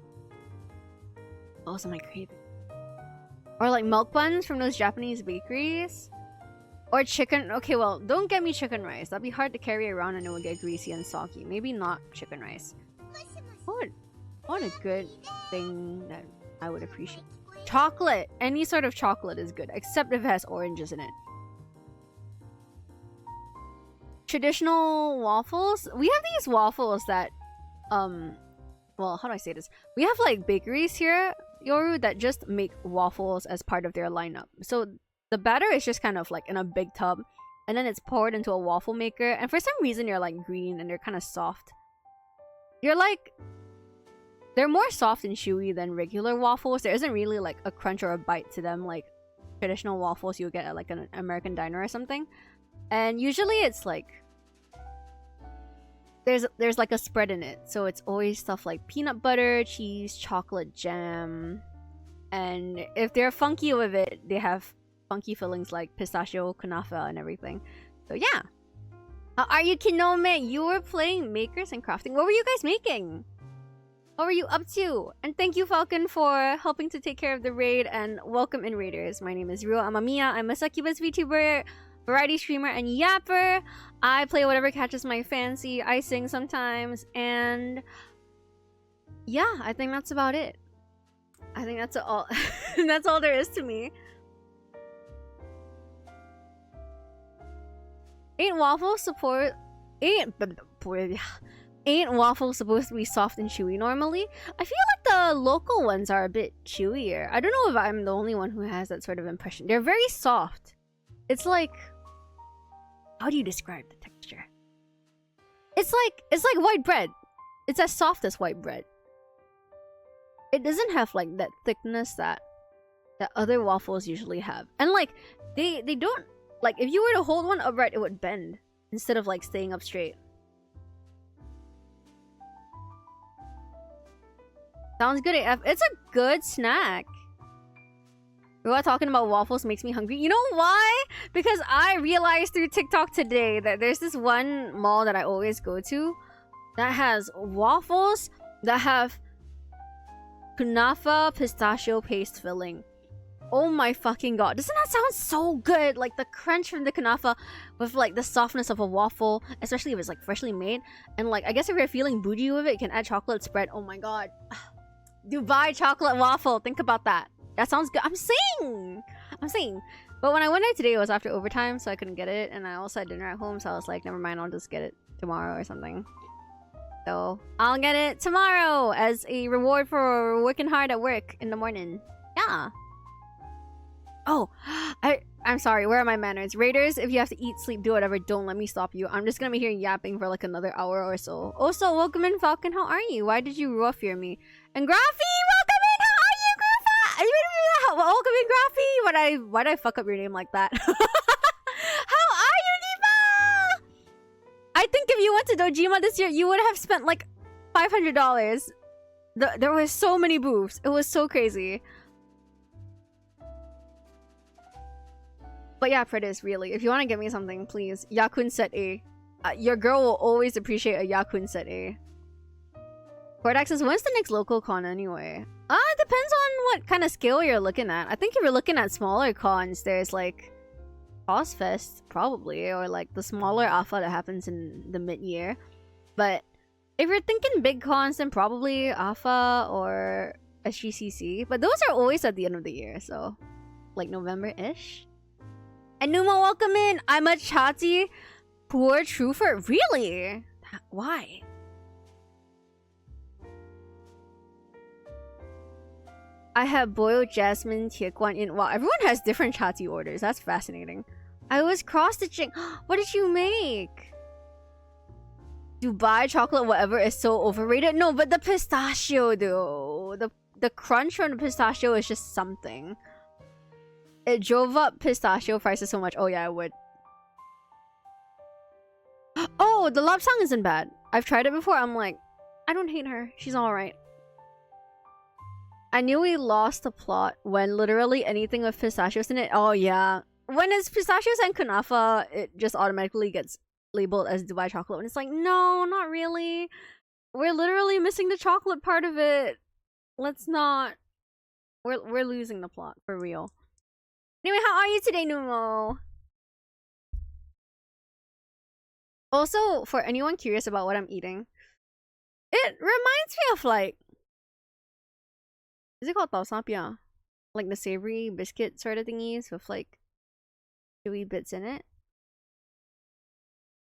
else am I craving? Or like milk buns from those Japanese bakeries. Or chicken. Okay, well, don't get me chicken rice. That'd be hard to carry around and it would get greasy and soggy. Maybe not chicken rice. What a good thing that I would appreciate. Chocolate! Any sort of chocolate is good, except if it has oranges in it. Traditional waffles? We have these waffles that well, how do I say this? We have like bakeries here, Yoru, that just make waffles as part of their lineup. So the batter is just kind of like in a big tub, and then it's poured into a waffle maker, and for some reason they're like green and they're kind of soft. They're more soft and chewy than regular waffles. There isn't really like a crunch or a bite to them like traditional waffles you get at like an American diner or something. And usually it's like there's like a spread in it. So it's always stuff like peanut butter, cheese, chocolate, jam. And if they're funky with it, they have funky fillings like pistachio, kunafa, and everything. So yeah. Are you Kinome? You were playing makers and crafting. What were you guys making? What were you up to? And thank you, Falcon, for helping to take care of the raid, and welcome in raiders. My name is ruamamiya. I'm a succubus VTuber, variety streamer, and yapper. I play whatever catches my fancy. I sing sometimes, and yeah, I think that's about it. I think that's all. That's all there is to me. Ain't waffles supposed to be soft and chewy normally? I feel like the local ones are a bit chewier. I don't know if I'm the only one who has that sort of impression. They're very soft. It's like, how do you describe the texture? It's like white bread. It's as soft as white bread. It doesn't have like that thickness that other waffles usually have. And like they don't, like if you were to hold one upright, it would bend instead of like staying up straight. Sounds good AF. It's a good snack. We're talking about waffles makes me hungry. You know why? Because I realized through TikTok today that there's this one mall that I always go to that has waffles that have kunafa pistachio paste filling. Oh my fucking god. Doesn't that sound so good? Like the crunch from the kunafa with like the softness of a waffle, especially if it's like freshly made. And like, I guess if you're feeling bougie with it, you can add chocolate spread. Oh my god. Dubai chocolate waffle. Think about that. That sounds good. I'm saying. But when I went there today, it was after overtime, so I couldn't get it. And I also had dinner at home, so I was like, never mind, I'll just get it tomorrow or something. So I'll get it tomorrow as a reward for working hard at work in the morning. Yeah. Oh, I'm sorry. Where are my manners? Raiders, if you have to eat, sleep, do whatever, don't let me stop you. I'm just gonna be here yapping for like another hour or so. Also, welcome in, Falcon. How are you? Why did you raw fear me? And Graphy, welcome in. How are you, Graphy? Welcome in, Graphy. Why'd I fuck up your name like that? How are you, Diva? I think if you went to Dojima this year, you would have spent like $500. There were so many booths. It was so crazy. But yeah, Pretis, really, if you want to get me something, please. Yakun set A. Your girl will always appreciate a Yakun set A. Cordax says, when's the next local con anyway? It depends on what kind of scale you're looking at. I think if you're looking at smaller cons, there's like Ozfest, probably, or like the smaller alpha that happens in the mid-year. But if you're thinking big cons, then probably alpha or SGCC. But those are always at the end of the year, so like November-ish. And Numa, welcome in. I'm a Chati. Poor Trufer. Really? Why? I have boiled jasmine, Tieguan in. Wow, everyone has different Chati orders. That's fascinating. I was cross-stitching. What did you make? Dubai chocolate whatever is so overrated. No, but the pistachio though. The crunch from the pistachio is just something. It drove up pistachio prices so much. Oh yeah, I would. Oh, the lapsang isn't bad. I've tried it before. I'm like, I don't hate her. She's alright. I knew we lost the plot when literally anything with pistachios in it. Oh yeah. When it's pistachios and kunafa, it just automatically gets labeled as Dubai chocolate. And it's like, no, not really. We're literally missing the chocolate part of it. Let's not. We're losing the plot for real. Anyway, how are you today, Numo? Also, for anyone curious about what I'm eating, it reminds me of like, is it called taosapia? Like the savory biscuit sort of thingies with like chewy bits in it.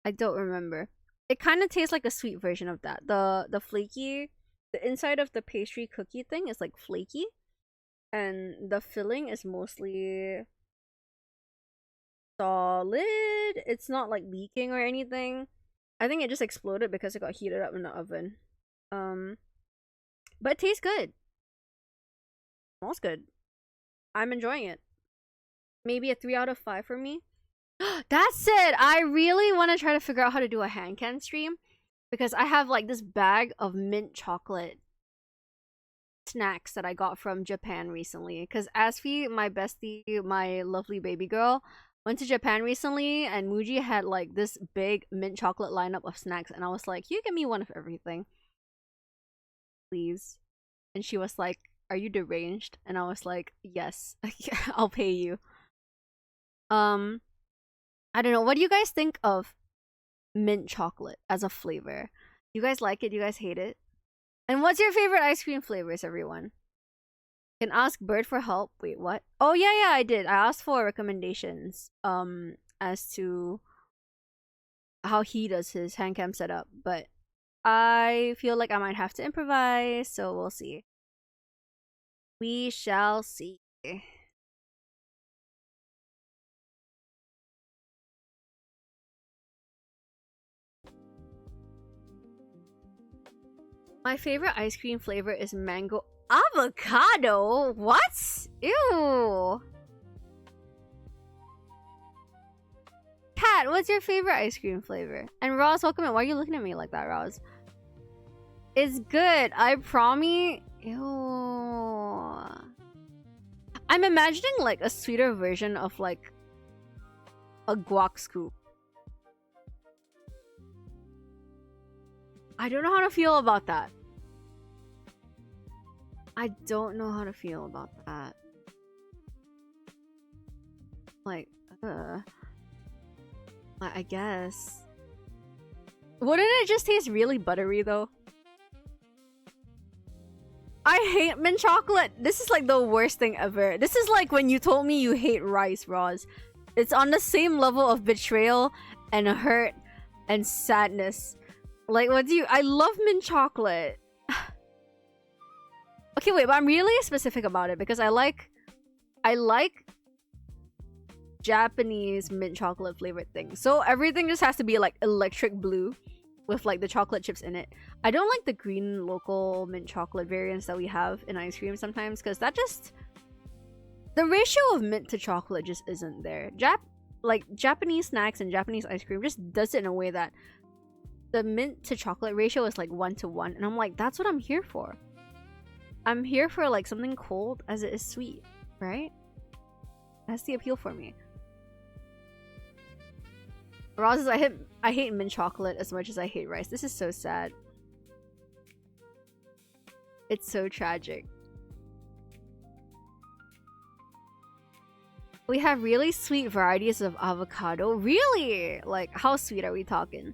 I don't remember. It kind of tastes like a sweet version of that. The flaky, the inside of the pastry cookie thing is like flaky, and the filling is mostly solid. It's not like leaking or anything. I think it just exploded because it got heated up in the oven. But it tastes good. Smells good. I'm enjoying it. Maybe a 3 out of 5 for me. That's it. I really want to try to figure out how to do a hand can stream because I have like this bag of mint chocolate snacks that I got from Japan recently. Because Asfi, my bestie, my lovely baby girl, went to Japan recently, and Muji had like this big mint chocolate lineup of snacks, and I was like, "You give me one of everything, please." And she was like, "Are you deranged?" And I was like, "Yes, I'll pay you." I don't know. What do you guys think of mint chocolate as a flavor? You guys like it? You guys hate it? And what's your favorite ice cream flavors, everyone? Can ask Bird for help. Wait, what? Oh yeah, I did. I asked for recommendations as to how he does his hand cam setup, but I feel like I might have to improvise, so we'll see. We shall see. My favorite ice cream flavor is mango avocado. What? Ew. Kat, what's your favorite ice cream flavor? And Roz, welcome in. Why are you looking at me like that, Roz? It's good. I promise. Ew. I'm imagining like a sweeter version of like a guac scoop. I don't know how to feel about that. I don't know how to feel about that. Like, I guess. Wouldn't it just taste really buttery though? I hate mint chocolate. This is like the worst thing ever. This is like when you told me you hate rice, Roz. It's on the same level of betrayal and hurt and sadness. Like, what do you... I love mint chocolate. Okay, wait, but I'm really specific about it because I like Japanese mint chocolate flavored things. So everything just has to be like electric blue with like the chocolate chips in it. I don't like the green local mint chocolate variants that we have in ice cream sometimes because that just... the ratio of mint to chocolate just isn't there. Japanese snacks and Japanese ice cream just does it in a way that the mint to chocolate ratio is like 1-to-1, and I'm like, that's what I'm here for. I'm here for like something cold as it is sweet, right? That's the appeal for me. Roz says, I hate mint chocolate as much as I hate rice. This is so sad. It's so tragic. We have really sweet varieties of avocado. Really? Like, how sweet are we talking?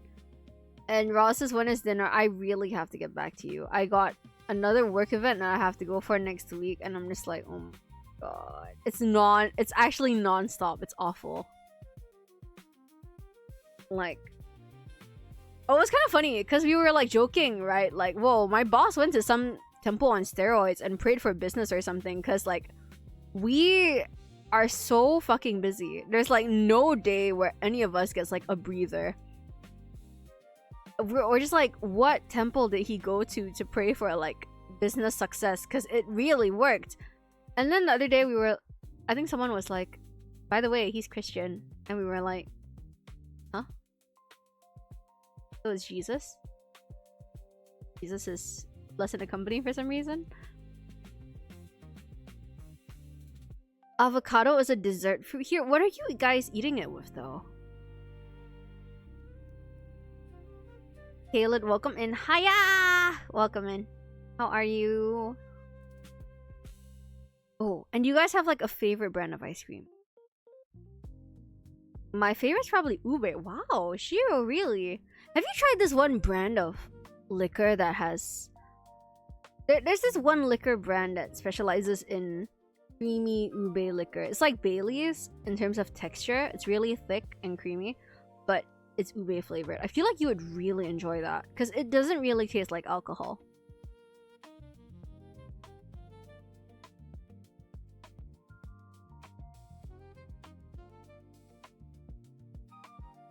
And Ross says, when is dinner? I really have to get back to you. I got another work event that I have to go for next week, and I'm just like, oh my god. It's actually non-stop. It's awful. Like, oh, it's kind of funny because we were like joking, right? Like, whoa, my boss went to some temple on steroids and prayed for business or something because like we are so fucking busy. There's like no day where any of us gets like a breather. We're just like, what temple did he go to pray for like business success? Because it really worked. And then the other day I think someone was like, by the way, he's Christian. And we were like, huh? So it's Jesus? Jesus is blessed in company for some reason? Avocado is a dessert fruit here. What are you guys eating it with though? Caleb, welcome in. Hiya! Welcome in. How are you? Oh, and you guys have like a favorite brand of ice cream? My favorite's probably Ube. Wow, Shiro, really? Have you tried this one brand of liquor that has... There's this one liquor brand that specializes in creamy ube liquor. It's like Bailey's in terms of texture. It's really thick and creamy, but it's ube flavored. I feel like you would really enjoy that because it doesn't really taste like alcohol.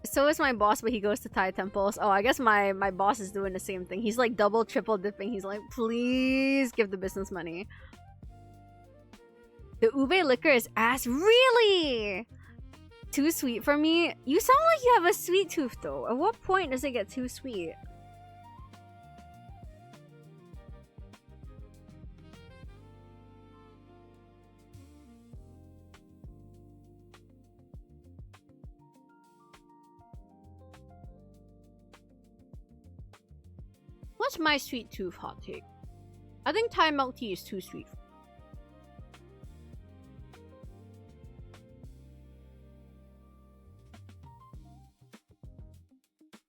So is my boss, but he goes to Thai temples. Oh, I guess my boss is doing the same thing. He's like double, triple dipping. He's like, please give the business money. The ube liquor is ass. Really? Too sweet for me? You sound like you have a sweet tooth though. At what point does it get too sweet? What's my sweet tooth hot take? I think Thai milk tea is too sweet.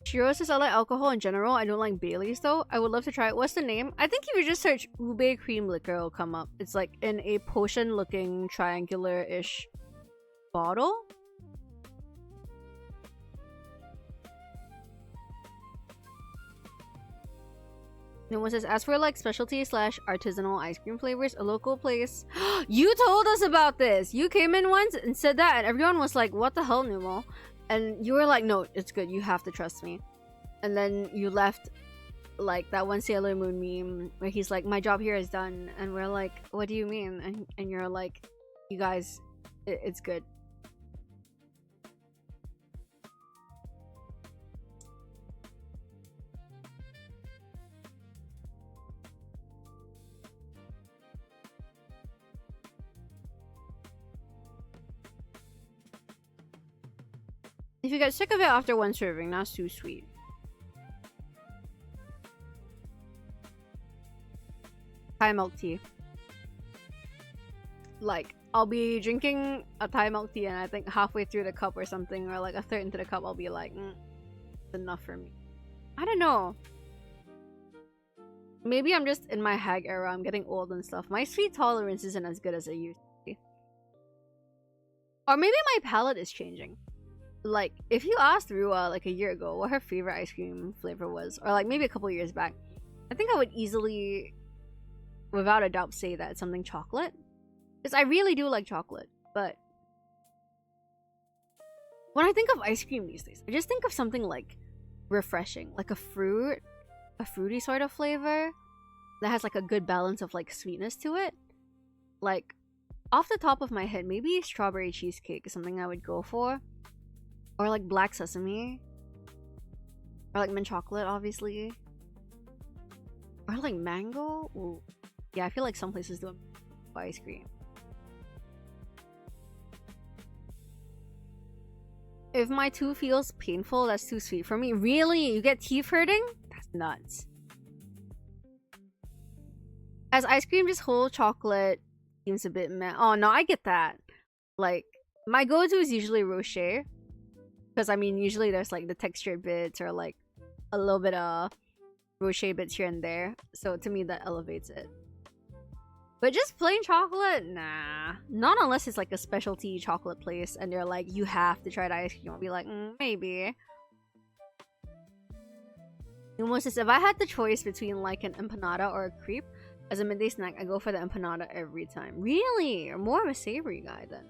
Shiro says I like alcohol in general. I don't like Baileys though. I would love to try it. What's the name? I think if you just search ube cream liquor, it'll come up. It's like in a potion looking triangular-ish bottle. No one says, as for like specialty slash artisanal ice cream flavors, a local place. You told us about this. You came in once and said that, and everyone was like, what the hell, Numo? And you were like, no, it's good. You have to trust me. And then you left like that one Sailor Moon meme where he's like, my job here is done. And we're like, what do you mean? And you're like, you guys, it's good. If you get sick of it after one serving, that's too sweet. Thai milk tea. Like, I'll be drinking a Thai milk tea and I think halfway through the cup or something, or like a third into the cup, I'll be like, it's enough for me. I don't know. Maybe I'm just in my hag era. I'm getting old and stuff. My sweet tolerance isn't as good as it used to be. Or maybe my palate is changing. Like, if you asked Rua like a year ago what her favorite ice cream flavor was, or like maybe a couple years back, I think I would easily, without a doubt, say that it's something chocolate. Because I really do like chocolate, but when I think of ice cream these days, I just think of something like refreshing, like a fruity sort of flavor that has like a good balance of like sweetness to it. Like, off the top of my head, maybe strawberry cheesecake is something I would go for. Or like black sesame. Or like mint chocolate, obviously. Or like mango. Ooh. Yeah, I feel like some places do ice cream. If my tooth feels painful, that's too sweet for me. Really? You get teeth hurting? That's nuts. As ice cream, just whole chocolate seems a bit meh. Oh no, I get that. Like, my go-to is usually Rocher. Because, I mean, usually there's, like, the textured bits or, like, a little bit of Rocher bits here and there. So, to me, that elevates it. But just plain chocolate? Nah. Not unless it's, like, a specialty chocolate place and they're like, you have to try the ice cream. I'll be like, maybe. Almost as if I had the choice between, like, an empanada or a crepe as a midday snack, I go for the empanada every time. Really? You're more of a savory guy, then.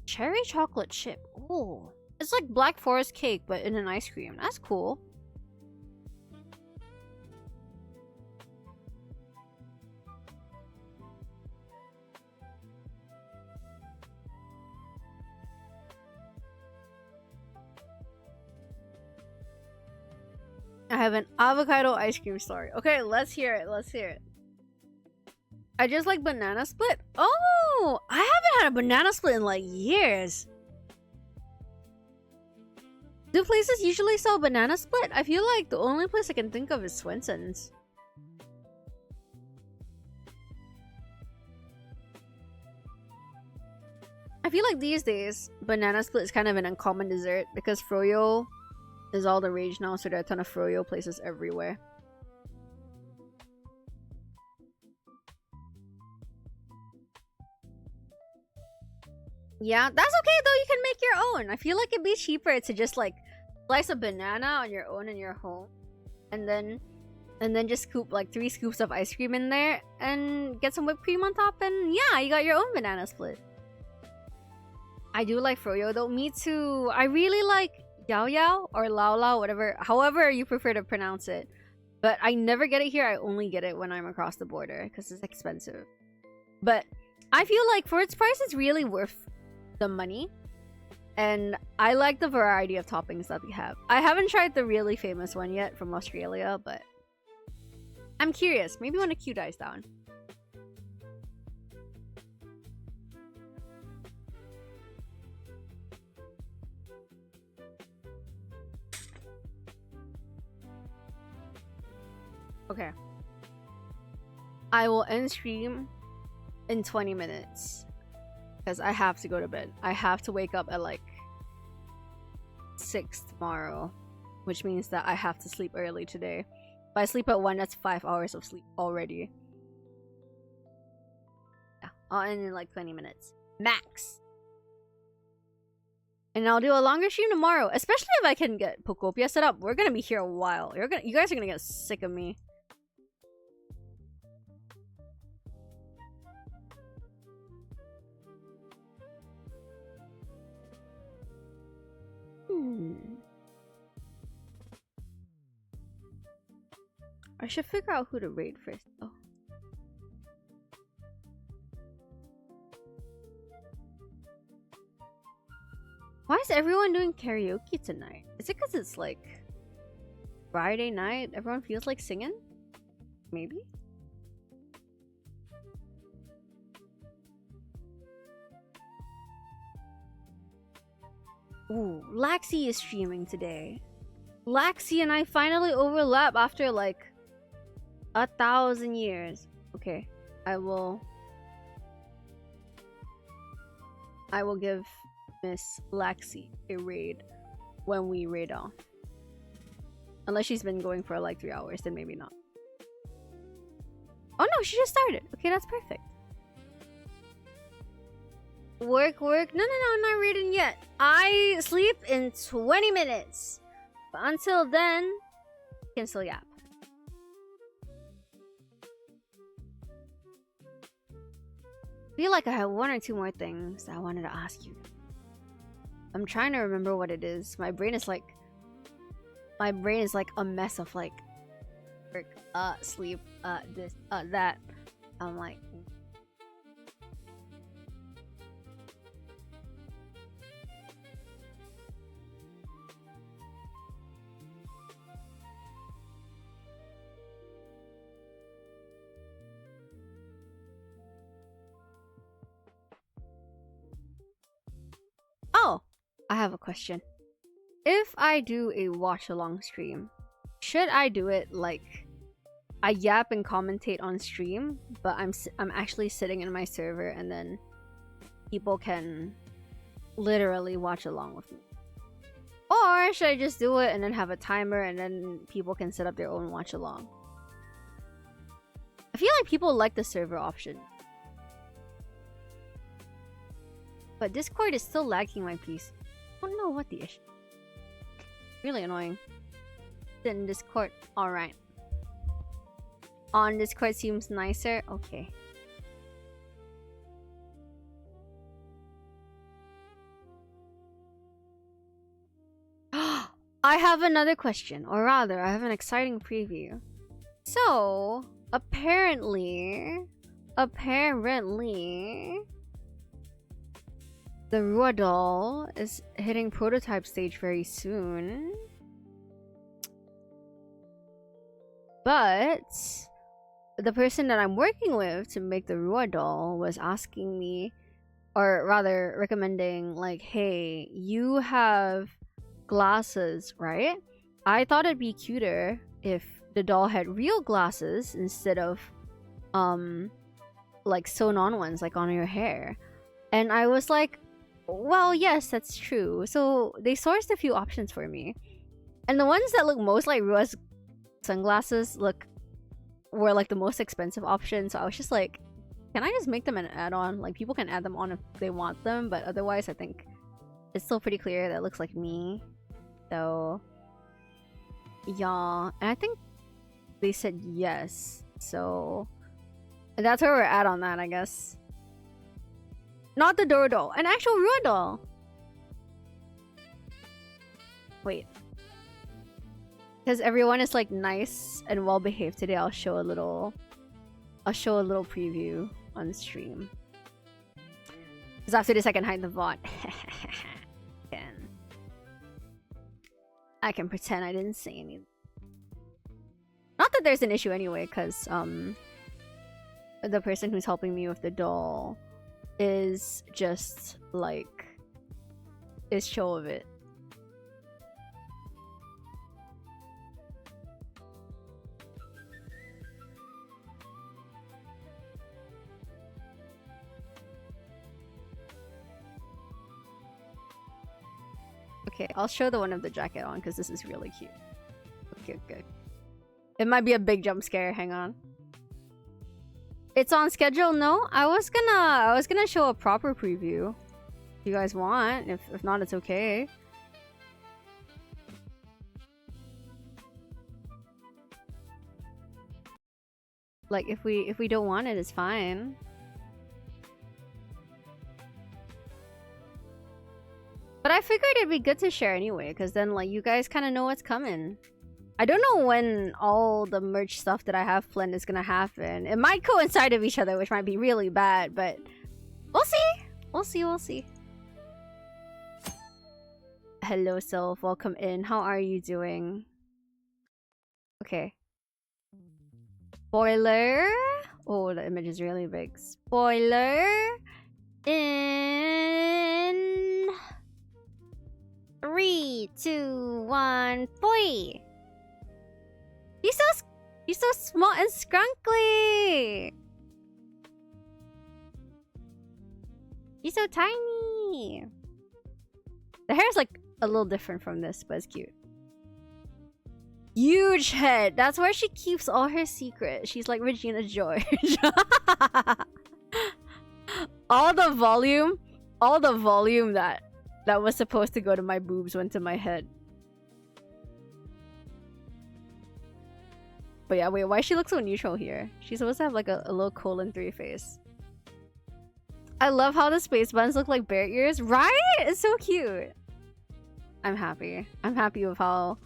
Cherry chocolate chip. Ooh. It's like Black Forest cake, but in an ice cream. That's cool. I have an avocado ice cream story. Okay, let's hear it. Let's hear it. I just like banana split. Oh, I haven't had a banana split in like years. Do places usually sell banana split? I feel like the only place I can think of is Swenson's. I feel like these days, banana split is kind of an uncommon dessert because froyo is all the rage now, so there are a ton of froyo places everywhere. Yeah, that's okay though. You can make your own. I feel like it'd be cheaper to just like slice a banana on your own in your home, and then just scoop like 3 scoops of ice cream in there and get some whipped cream on top, and yeah, you got your own banana split. I do like froyo though. Me too. I really like yao yao or lao lao, whatever, however you prefer to pronounce it. But I never get it here. I only get it when I'm across the border because it's expensive. But I feel like for its price, it's really worth the money. And I like the variety of toppings that they have. I haven't tried the really famous one yet from Australia, but I'm curious. Maybe when the queue dies down. Okay. I will end stream in 20 minutes. Because I have to go to bed. I have to wake up at like 6 tomorrow. Which means that I have to sleep early today. If I sleep at 1, that's 5 hours of sleep already. Yeah, I'll end in like 20 minutes. Max! And I'll do a longer stream tomorrow. Especially if I can get Pokopia set up. We're gonna be here a while. You guys are gonna get sick of me. I should figure out who to raid first though. Why is everyone doing karaoke tonight? Is it because it's like Friday night? Everyone feels like singing? Maybe? Ooh, Laxi is streaming today. Laxi and I finally overlap after like 1,000 years. Okay, I will give Miss Laxi a raid when we raid off. Unless she's been going for like 3 hours, then maybe not. Oh no, she just started. Okay, that's perfect. Work. No, I'm not reading yet. I sleep in 20 minutes. But until then, you can still yap. I feel like I have 1 or 2 more things that I wanted to ask you. I'm trying to remember what it is. My brain is like a mess of like work, sleep, this, that. I'm like, oh, I have a question. If I do a watch along stream, should I do it like I yap and commentate on stream, but I'm actually sitting in my server and then people can literally watch along with me? Or should I just do it and then have a timer and then people can set up their own watch along? I feel like people like the server option. But Discord is still lagging my PC. I don't know what the issue. Really annoying. Then Discord, alright. On Discord seems nicer. Okay. I have another question, or rather, I have an exciting preview. So, apparently, the Rua doll is hitting prototype stage very soon. But the person that I'm working with to make the Rua doll was asking me, or rather recommending, like, hey, you have glasses, right? I thought it'd be cuter if the doll had real glasses instead of like sewn on ones like on your hair. And I was like, well, yes, that's true. So they sourced a few options for me, and the ones that look most like Rua's sunglasses were like the most expensive option. So I was just like, Can I just make them an add-on? Like, people can add them on if they want them, but otherwise I think it's still pretty clear that it looks like me. So, yeah. And I think they said yes. So, and that's where we're at on that, I guess. Not the door doll. An actual Rua doll. Wait. Because everyone is like nice and well behaved today, I'll show a little preview on stream. Because after this I can hide the VOD. I can pretend I didn't say anything. Not that there's an issue anyway, because the person who's helping me with the doll is just like is chill of it. Okay, I'll show the one with the jacket on because this is really cute. Okay, good. It might be a big jump scare. Hang on. It's on schedule. No, I was gonna show a proper preview. If you guys want. If not, it's okay. Like if we don't want it, it's fine. But I figured it'd be good to share anyway, because then like you guys kind of know what's coming. I don't know when all the merch stuff that I have planned is gonna happen. It might coincide with each other, which might be really bad, but we'll see. We'll see. Hello, Sylph. Welcome in. How are you doing? Okay. Spoiler. Oh, the image is really big. Spoiler. In 3, 2, 1, boy. He's so small and scrunkly. He's so tiny. The hair is like a little different from this, but it's cute. Huge head. That's where she keeps all her secrets. She's like Regina George. all the volume that was supposed to go to my boobs went to my head. But yeah, wait, why she look so neutral here? She's supposed to have like a little colon 3 face. I love how the space buttons look like bear ears, right? It's so cute. I'm happy. I'm happy with how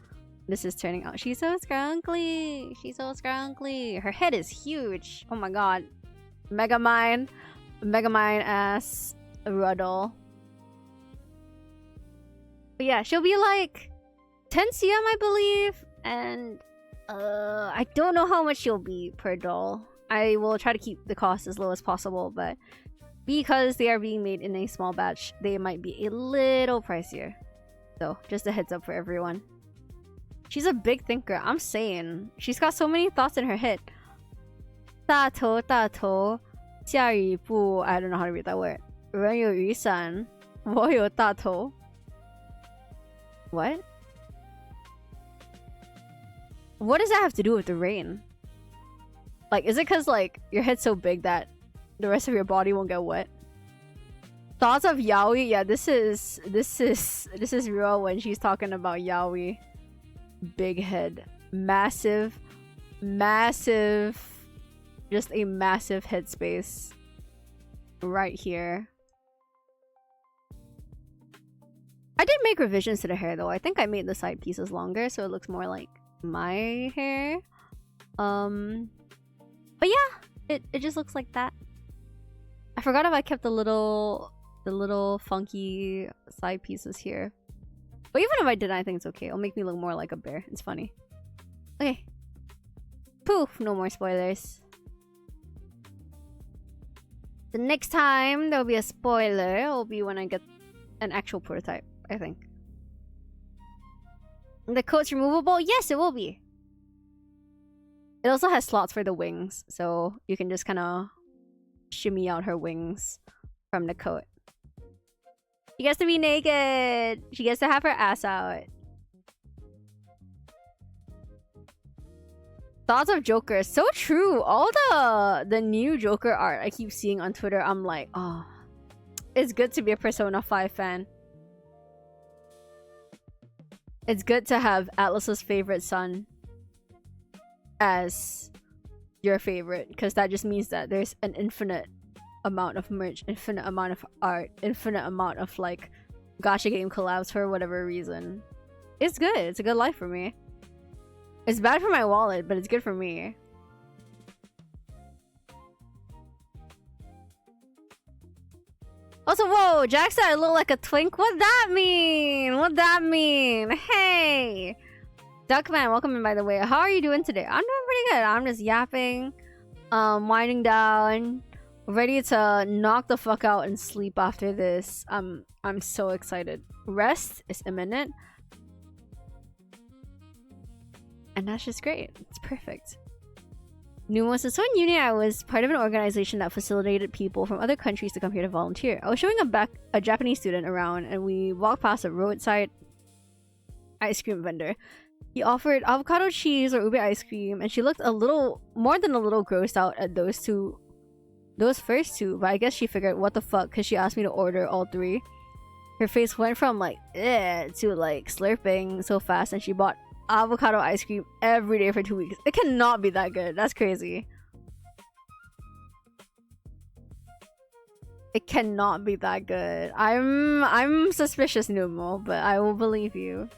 this is turning out. She's so scrunkly. She's so scrunkly. Her head is huge. Oh my god. Megamind ass Ruddle. But yeah, she'll be like 10 CM, I believe. And I don't know how much she'll be per doll. I will try to keep the cost as low as possible, but because they are being made in a small batch, they might be a little pricier. So, just a heads up for everyone. She's a big thinker, I'm saying. She's got so many thoughts in her head. 大头大头下雨不 I don't know how to read that word. 人有雨伞我有大头 What? What does that have to do with the rain? Like, is it because like your head's so big that the rest of your body won't get wet? Thoughts of yaoi? Yeah, this is real when she's talking about yaoi. Big head, massive, just a massive headspace right here. I did make revisions to the hair though. I think I made the side pieces longer so it looks more like my hair. But yeah, it just looks like that. I forgot if I kept the little funky side pieces here. But even if I didn't, I think it's okay. It'll make me look more like a bear. It's funny. Okay. Poof, no more spoilers. The next time there'll be a spoiler, it'll be when I get an actual prototype, I think. The coat's removable? Yes, it will be. It also has slots for the wings, so you can just kind of shimmy out her wings from the coat. She gets to be naked! She gets to have her ass out. Thoughts of Joker. So true. All the new Joker art I keep seeing on Twitter, I'm like, oh, it's good to be a Persona 5 fan. It's good to have Atlas's favorite son as your favorite, because that just means that there's an infinite amount of merch, infinite amount of art, infinite amount of like gacha game collabs for whatever reason. It's good. It's a good life for me. It's bad for my wallet, but it's good for me. Also, whoa, Jack said I look like a twink. What'd that mean? What'd that mean? Hey! Duckman, welcome in, by the way. How are you doing today? I'm doing pretty good. I'm just yapping, winding down, ready to knock the fuck out and sleep after this. I'm so excited. Rest is imminent. And that's just great. It's perfect. Nuance. So in uni, I was part of an organization that facilitated people from other countries to come here to volunteer. I was showing a Japanese student around, and we walked past a roadside ice cream vendor. He offered avocado cheese or ube ice cream, and she looked a little, more than a little grossed out at those first two, but I guess she figured, what the fuck, because she asked me to order all three. Her face went from like, eh, to like slurping so fast, and she bought avocado ice cream every day for 2 weeks. It cannot be that good. That's crazy. It cannot be that good. I'm suspicious, Numo, but I will believe you.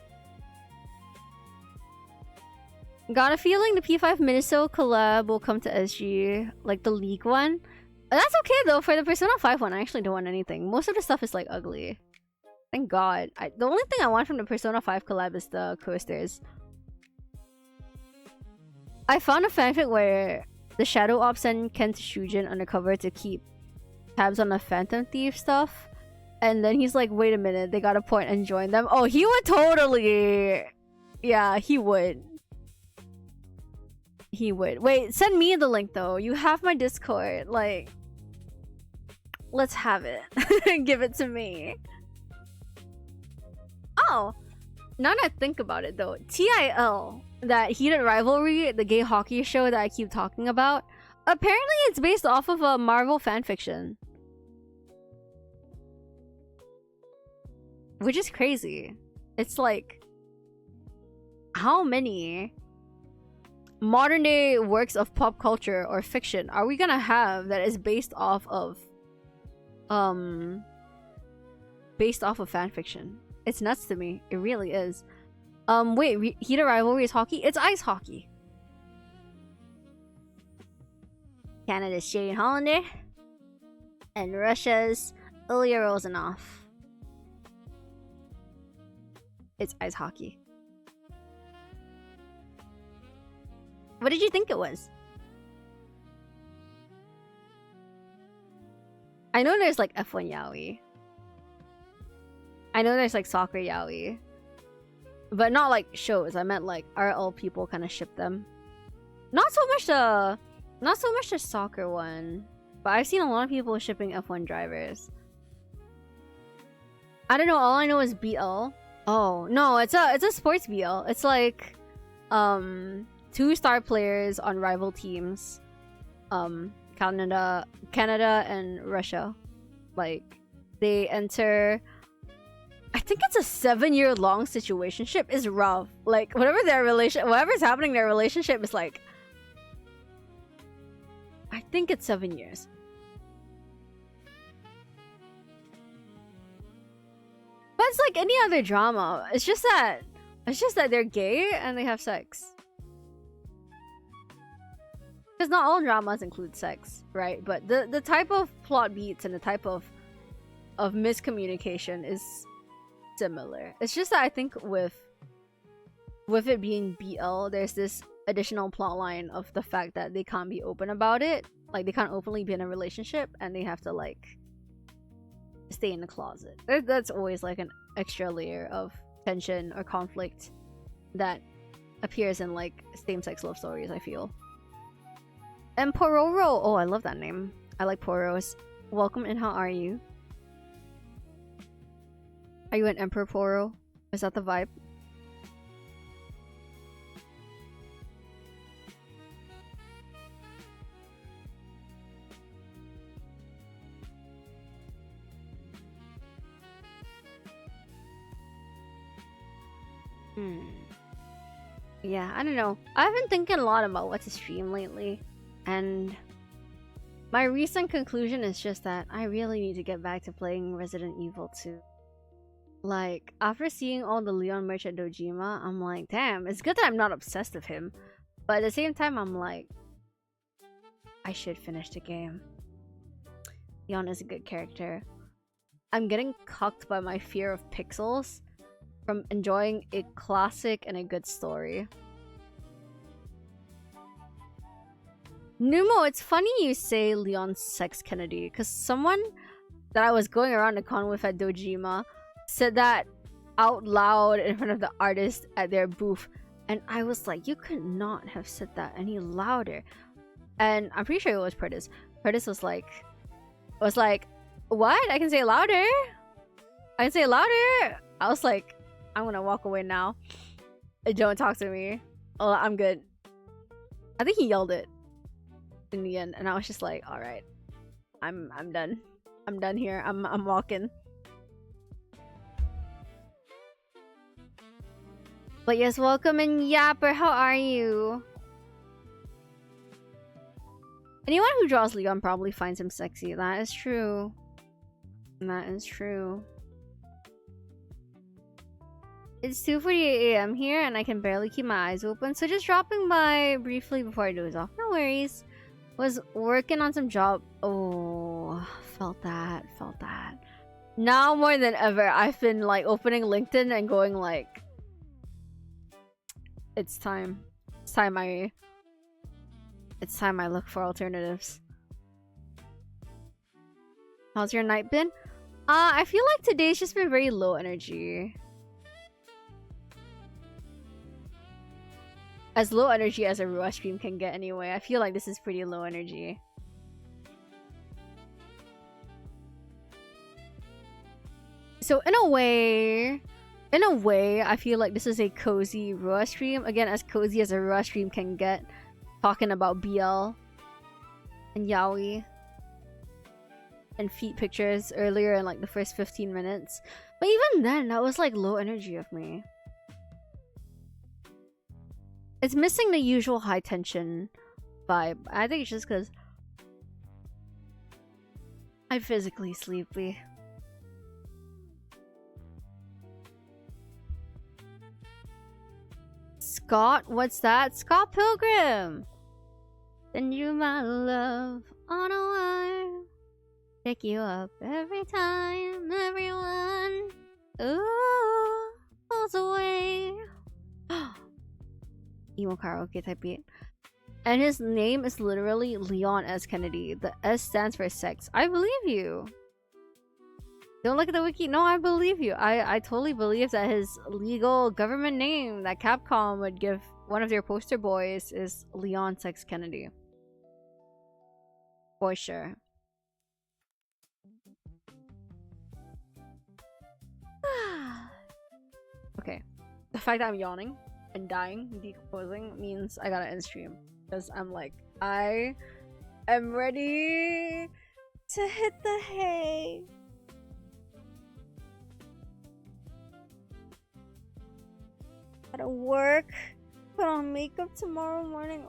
Got a feeling the P5 Miniso collab will come to SG, like the League one. That's okay though. For the Persona 5 one, I actually don't want anything. Most of the stuff is like ugly. Thank God. The only thing I want from the Persona 5 collab is the coasters. I found a fanfic where the Shadow Ops sent Ken to Shujin undercover to keep tabs on the Phantom Thief stuff. And then he's like, wait a minute, they got a point and join them. Oh, he would totally... Yeah, he would. He would. Wait, send me the link though. You have my Discord. Like, let's have it. Give it to me. Oh, now that I think about it though, TIL, that Heated Rivalry, the gay hockey show that I keep talking about, apparently it's based off of a Marvel fanfiction. Which is crazy. It's like, how many modern day works of pop culture or fiction are we gonna have that is based off of fanfiction? It's nuts to me. It really is. Wait, Heated Rivalry is hockey? It's ice hockey. Canada's Shane Hollander and Russia's Ilya Rozanov. It's ice hockey. What did you think it was? I know there's like F1 yaoi. I know there's like soccer yaoi. But not like shows. I meant like RL people kind of ship them. Not so much the soccer one. But I've seen a lot of people shipping F1 drivers. I don't know, all I know is BL. Oh, no, it's a sports BL. It's like 2 star players on rival teams. Canada and Russia. Like, they enter, I think it's a 7-year long situationship. Is rough. Like, whatever's happening in their relationship is like, I think it's 7 years. But it's like any other drama. It's just that they're gay and they have sex. Because not all dramas include sex, right? But the type of plot beats and the type of miscommunication is similar. It's just that I think with it being BL, there's this additional plot line of the fact that they can't be open about it. Like, they can't openly be in a relationship and they have to like stay in the closet. That's always like an extra layer of tension or conflict that appears in like same-sex love stories, I feel. And Pororo, oh, I love that name. I like Poros. Welcome and how are you? Are you an Emperor Poro? Is that the vibe? Hmm. Yeah, I don't know. I've been thinking a lot about what to stream lately, and my recent conclusion is just that I really need to get back to playing Resident Evil 2. Like, after seeing all the Leon merch at Dojima, I'm like, damn, it's good that I'm not obsessed with him. But at the same time, I'm like, I should finish the game. Leon is a good character. I'm getting cucked by my fear of pixels from enjoying a classic and a good story. Numo, it's funny you say Leon Sex Kennedy, because someone that I was going around the con with at Dojima said that out loud in front of the artist at their booth, and I was like, you could not have said that any louder. And I'm pretty sure it was Curtis. Curtis was like, what? I can say it louder? I can say it louder? I was like, I'm gonna walk away now. Don't talk to me. Oh, I'm good. I think he yelled it in the end, and I was just like, all right, I'm done. I'm done here. I'm walking. But yes, welcome in Yapper. How are you? Anyone who draws Leon probably finds him sexy. That is true. That is true. It's 2:48 a.m. here, and I can barely keep my eyes open, so just dropping by briefly before I doze off. No worries. Was working on some job. Oh, felt that. Now more than ever, I've been like opening LinkedIn and going like, it's time. It's time I look for alternatives. How's your night been? I feel like today's just been very low energy. As low energy as a Rua stream can get anyway. I feel like this is pretty low energy. So in a way, I feel like this is a cozy Rua stream. Again, as cozy as a Rua stream can get. Talking about BL and yaoi and feet pictures earlier in like the first 15 minutes. But even then, that was like low energy of me. It's missing the usual high tension vibe. I think it's just because I'm physically sleepy. Scott? What's that? Scott Pilgrim! Send you my love on a wire. Pick you up every time everyone falls away. Emo karaoke type beat. And his name is literally Leon S. Kennedy. The S stands for sex. I believe you. Don't look at the wiki. No, I believe you. I totally believe that his legal government name that Capcom would give one of their poster boys is Leon Sex Kennedy. For sure. Okay. The fact that I'm yawning and dying, decomposing, means I gotta end stream. Because I'm like, I am ready to hit the hay. Gotta work, put on makeup tomorrow morning.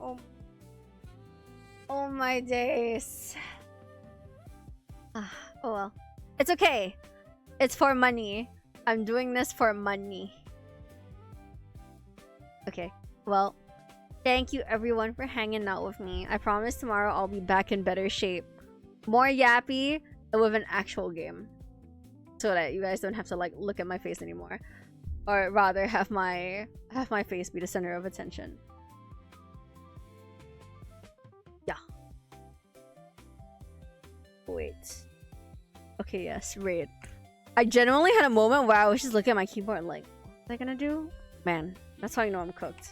Oh my days. Oh well. It's okay. It's for money. I'm doing this for money. Okay, well, thank you everyone for hanging out with me. I promise tomorrow I'll be back in better shape. More yappy and with an actual game. So that you guys don't have to like look at my face anymore. Or rather have my face be the center of attention. Yeah. Wait. Okay, yes, raid. I genuinely had a moment where I was just looking at my keyboard like, what am I gonna do? Man, that's how you know I'm cooked.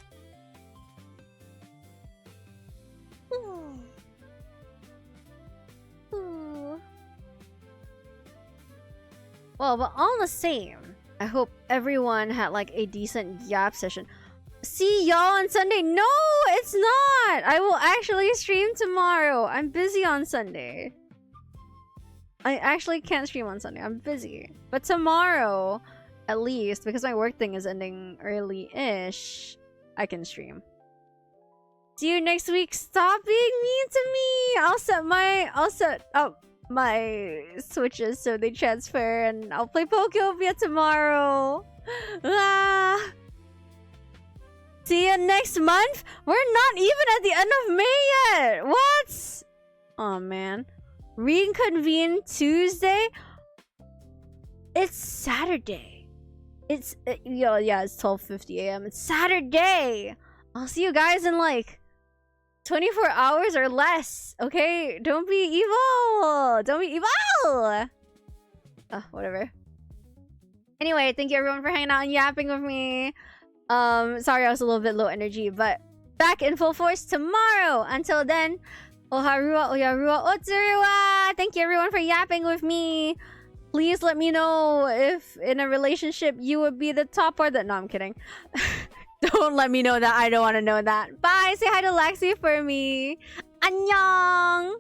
Well, but all the same, I hope everyone had like a decent YAP session. See y'all on Sunday? No, it's not! I will actually stream tomorrow. I'm busy on Sunday. I actually can't stream on Sunday. I'm busy. But tomorrow, at least, because my work thing is ending early-ish, I can stream. See you next week. Stop being mean to me. I'll set up my switches so they transfer, and I'll play Pokemon tomorrow. Ah. See you next month. We're not even at the end of May yet. What? Oh man. Reconvene Tuesday. It's Saturday. It's yeah, it's 12:50 a.m. It's Saturday. I'll see you guys in like 24 hours or less. Okay? Don't be evil. Don't be evil. Whatever. Anyway, thank you everyone for hanging out and yapping with me. Sorry I was a little bit low energy, but back in full force tomorrow. Until then, oharua, oyarua, otsurua. Thank you everyone for yapping with me. Please let me know if in a relationship you would be the top or the— No, I'm kidding. Don't let me know that. I don't want to know that. Bye. Say hi to Lexi for me. Annyeong.